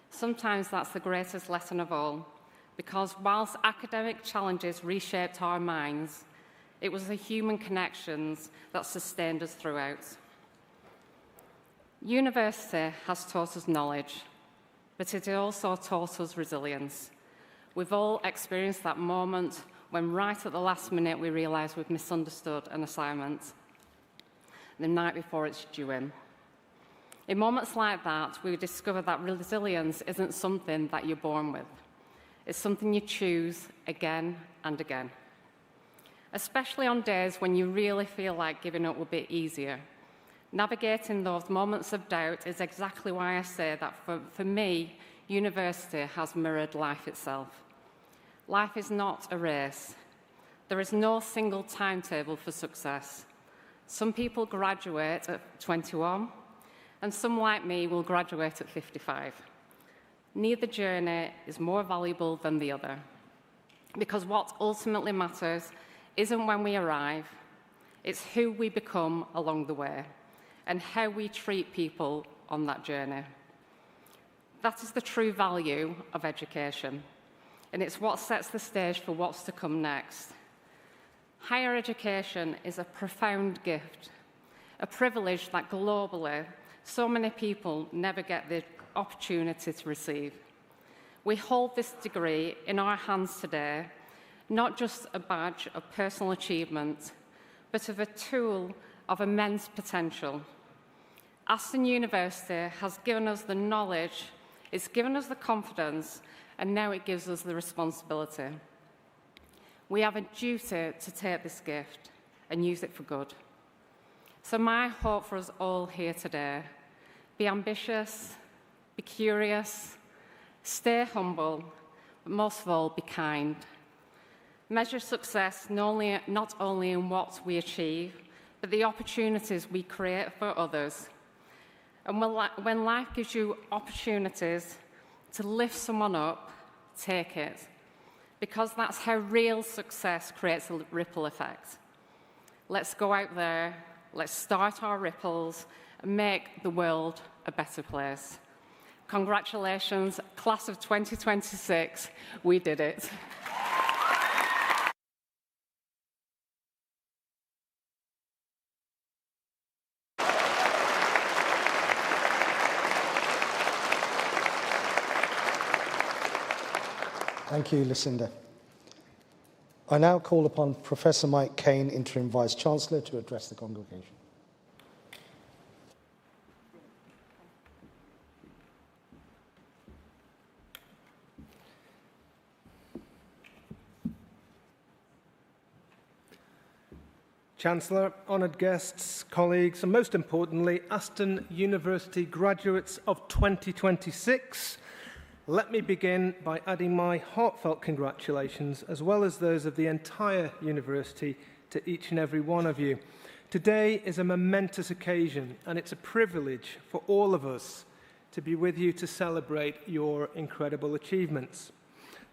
Sometimes that's the greatest lesson of all, because whilst academic challenges reshaped our minds, it was the human connections that sustained us throughout. University has taught us knowledge, but it also taught us resilience. We've all experienced that moment when right at the last minute we realise we've misunderstood an assignment the night before it's due in. In moments like that, we discover that resilience isn't something that you're born with. It's something you choose again and again. Especially on days when you really feel like giving up will be easier. Navigating those moments of doubt is exactly why I say that for me, university has mirrored life itself. Life is not a race. There is no single timetable for success. Some people graduate at 21, and some like me will graduate at 55. Neither journey is more valuable than the other, because what ultimately matters isn't when we arrive, it's who we become along the way, and how we treat people on that journey. That is the true value of education, and it's what sets the stage for what's to come next. Higher education is a profound gift, a privilege that globally so many people never get the opportunity to receive. We hold this degree in our hands today, not just a badge of personal achievement, but of a tool of immense potential. Aston University has given us the knowledge, it's given us the confidence, and now it gives us the responsibility. We have a duty to take this gift and use it for good. So my hope for us all here today, be ambitious, be curious, stay humble, but most of all, be kind. Measure success not only in what we achieve, but the opportunities we create for others. And when life gives you opportunities to lift someone up, take it. Because that's how real success creates a ripple effect. Let's go out there, let's start our ripples, and make the world a better place. Congratulations, class of 2026, we did it. Thank you, Lucinda. I now call upon Professor Mike Kane, Interim Vice-Chancellor, to address the congregation. Chancellor, honoured guests, colleagues, and most importantly, Aston University graduates of 2026, let me begin by adding my heartfelt congratulations, as well as those of the entire university, to each and every one of you. Today is a momentous occasion, and it's a privilege for all of us to be with you to celebrate your incredible achievements.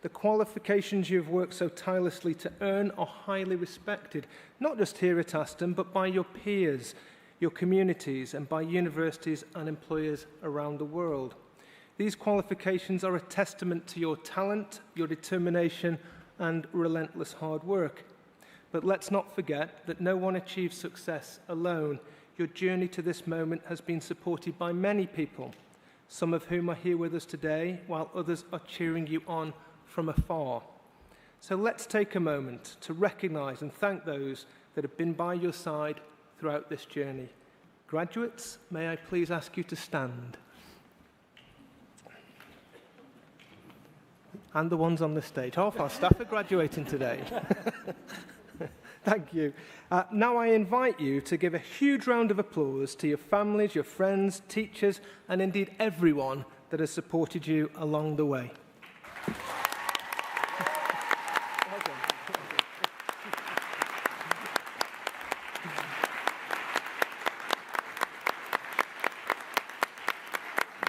The qualifications you've worked so tirelessly to earn are highly respected, not just here at Aston, but by your peers, your communities, and by universities and employers around the world. These qualifications are a testament to your talent, your determination, and relentless hard work. But let's not forget that no one achieves success alone. Your journey to this moment has been supported by many people, some of whom are here with us today, while others are cheering you on from afar. So let's take a moment to recognise and thank those that have been by your side throughout this journey. Graduates, may I please ask you to stand? And the ones on the stage. Half our staff are graduating today. Thank you. Now I invite you to give a huge round of applause to your families, your friends, teachers, and indeed everyone that has supported you along the way.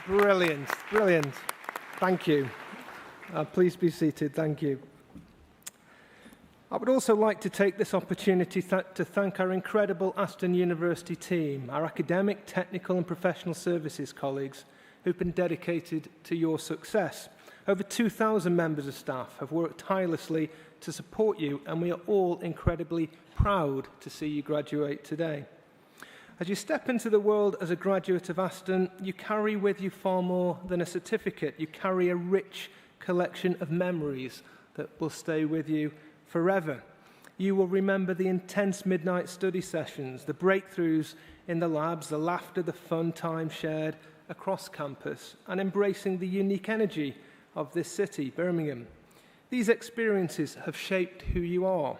Brilliant, brilliant. Thank you. Please be seated. Thank you. I would also like to take this opportunity to thank our incredible Aston University team, our academic, technical and professional services colleagues who've been dedicated to your success. Over 2,000 members of staff have worked tirelessly to support you, and we are all incredibly proud to see you graduate today. As you step into the world as a graduate of Aston, you carry with you far more than a certificate. You carry a rich collection of memories that will stay with you forever. You will remember the intense midnight study sessions, the breakthroughs in the labs, the laughter, the fun time shared across campus, and embracing the unique energy of this city, Birmingham. These experiences have shaped who you are.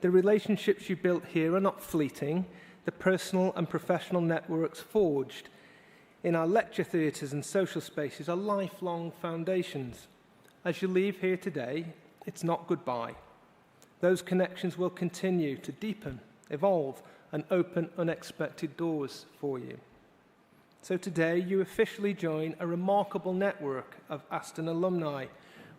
The relationships you built here are not fleeting. The personal and professional networks forged in our lecture theatres and social spaces are lifelong foundations. As you leave here today, it's not goodbye. Those connections will continue to deepen, evolve, and open unexpected doors for you. So today, you officially join a remarkable network of Aston alumni,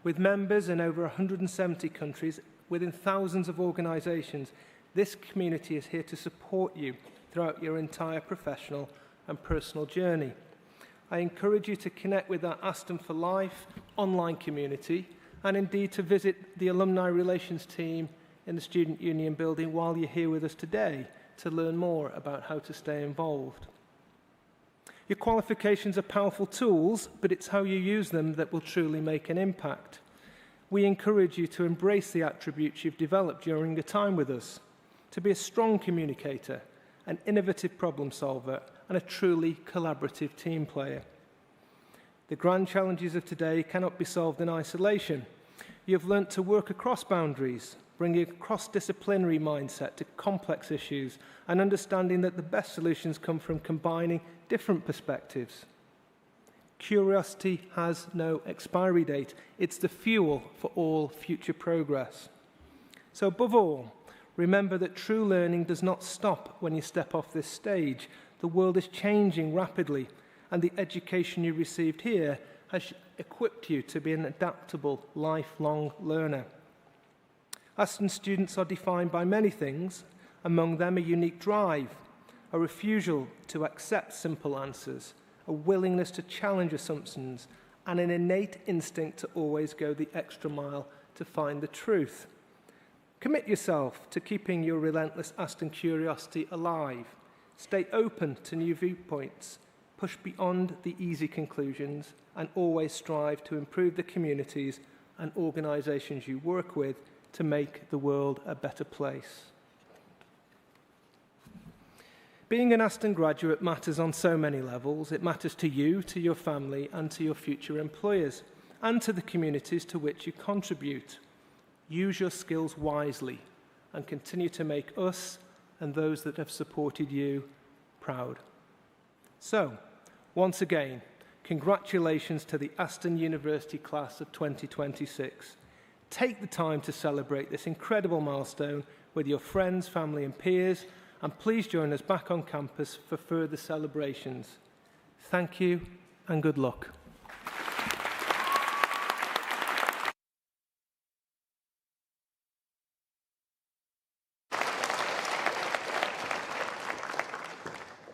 with members in over 170 countries, within thousands of organisations. This community is here to support you throughout your entire professional and personal journey. I encourage you to connect with our Aston for Life online community, and indeed to visit the alumni relations team in the Student Union building while you're here with us today to learn more about how to stay involved. Your qualifications are powerful tools, but it's how you use them that will truly make an impact. We encourage you to embrace the attributes you've developed during your time with us, to be a strong communicator, an innovative problem solver, and a truly collaborative team player. The grand challenges of today cannot be solved in isolation. You've learnt to work across boundaries, bringing a cross-disciplinary mindset to complex issues, and understanding that the best solutions come from combining different perspectives. Curiosity has no expiry date. It's the fuel for all future progress. So above all, remember that true learning does not stop when you step off this stage. The world is changing rapidly, and the education you received here has equipped you to be an adaptable, lifelong learner. Aston students are defined by many things, among them a unique drive, a refusal to accept simple answers, a willingness to challenge assumptions, and an innate instinct to always go the extra mile to find the truth. Commit yourself to keeping your relentless Aston curiosity alive. Stay open to new viewpoints, push beyond the easy conclusions, and always strive to improve the communities and organisations you work with to make the world a better place. Being an Aston graduate matters on so many levels. It matters to you, to your family, and to your future employers, and to the communities to which you contribute. Use your skills wisely and continue to make us and those that have supported you proud. So, once again, congratulations to the Aston University class of 2026. Take the time to celebrate this incredible milestone with your friends, family and peers, and please join us back on campus for further celebrations. Thank you and good luck.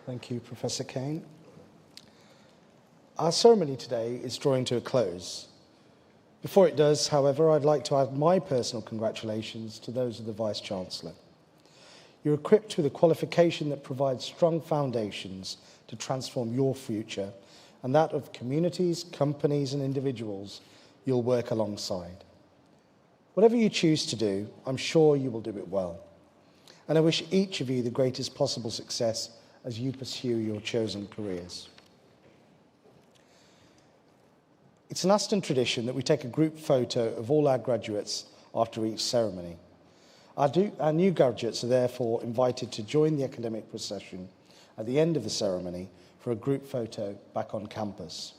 Thank you, Professor Kane. Our ceremony today is drawing to a close. Before it does, however, I'd like to add my personal congratulations to those of the Vice-Chancellor. You're equipped with a qualification that provides strong foundations to transform your future and that of communities, companies and individuals you'll work alongside. Whatever you choose to do, I'm sure you will do it well. And I wish each of you the greatest possible success as you pursue your chosen careers. It's an Aston tradition that we take a group photo of all our graduates after each ceremony. Our new graduates are therefore invited to join the academic procession at the end of the ceremony for a group photo back on campus.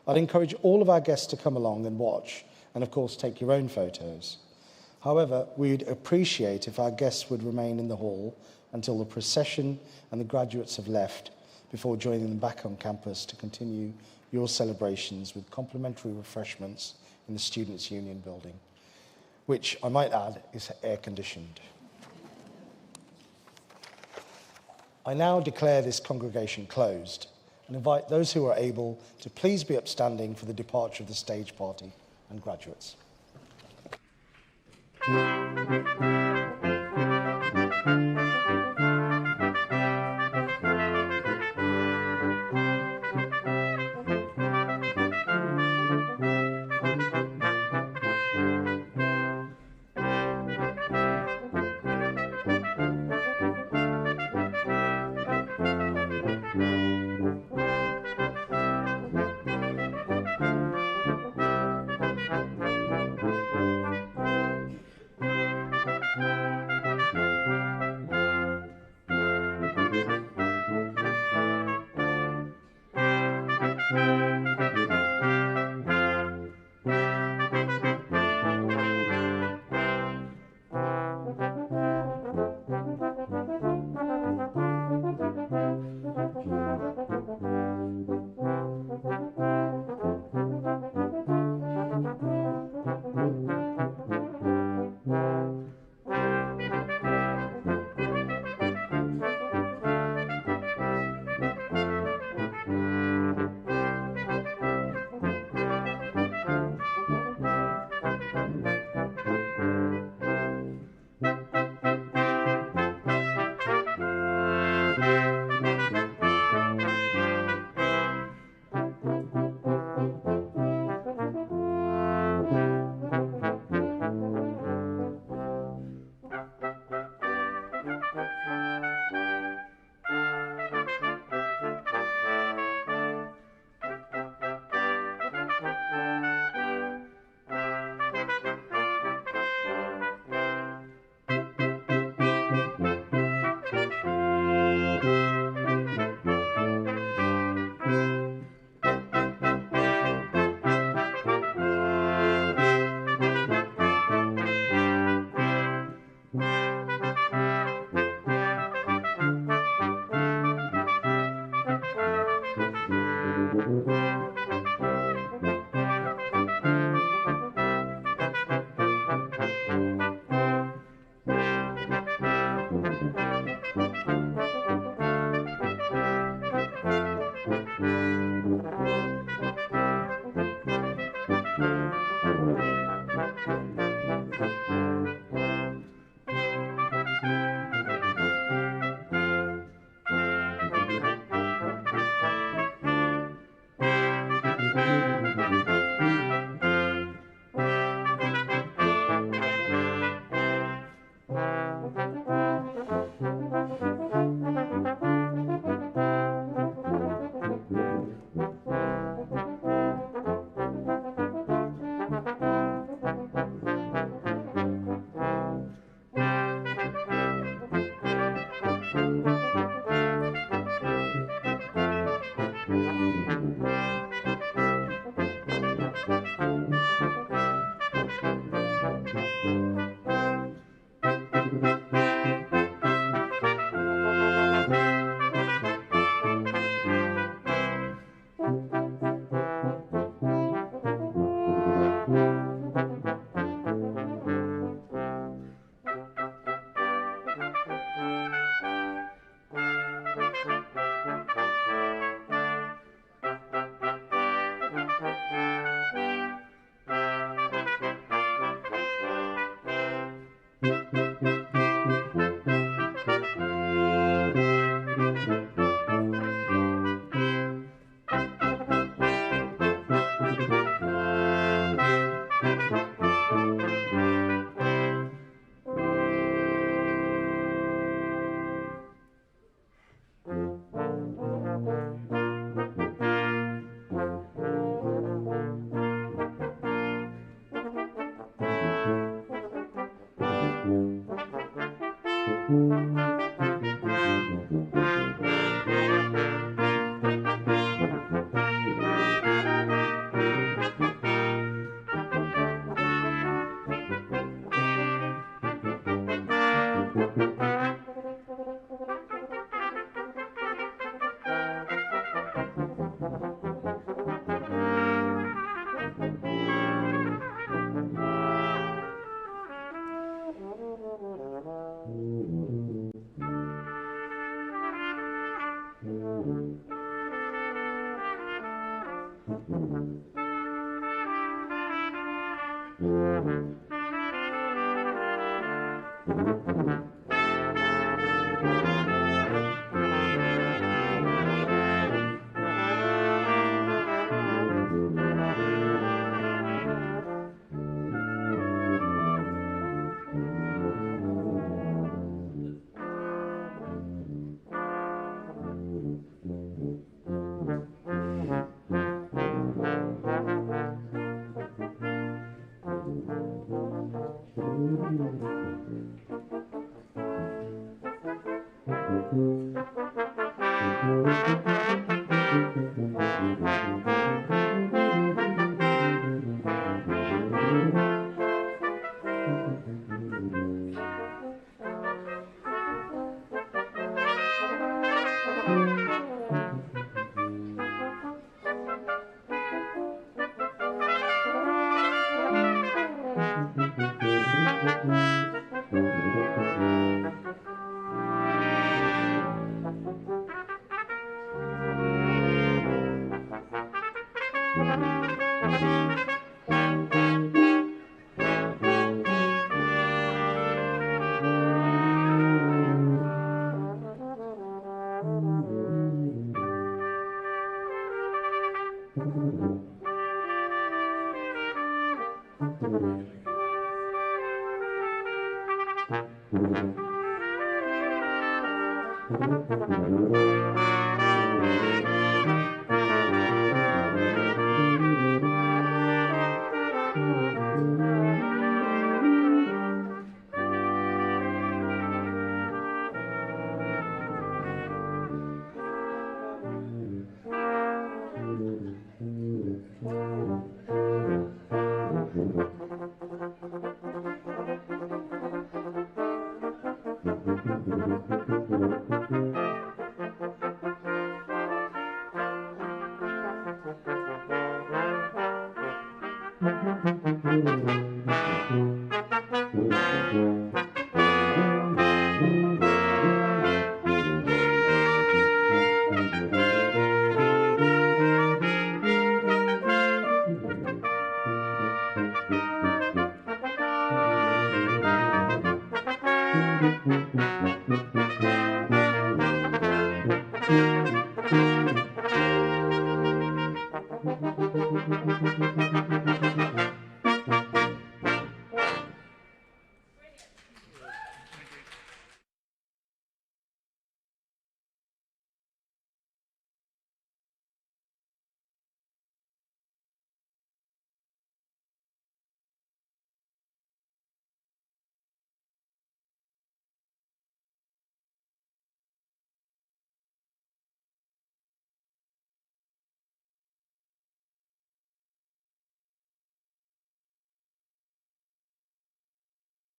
I'd encourage all of our guests to come along and watch, and of course take your own photos. However, we'd appreciate if our guests would remain in the hall until the procession and the graduates have left before joining them back on campus to continue your celebrations with complimentary refreshments in the Students' Union building, which I might add is air-conditioned. I now declare this congregation closed and invite those who are able to please be upstanding for the departure of the stage party and graduates.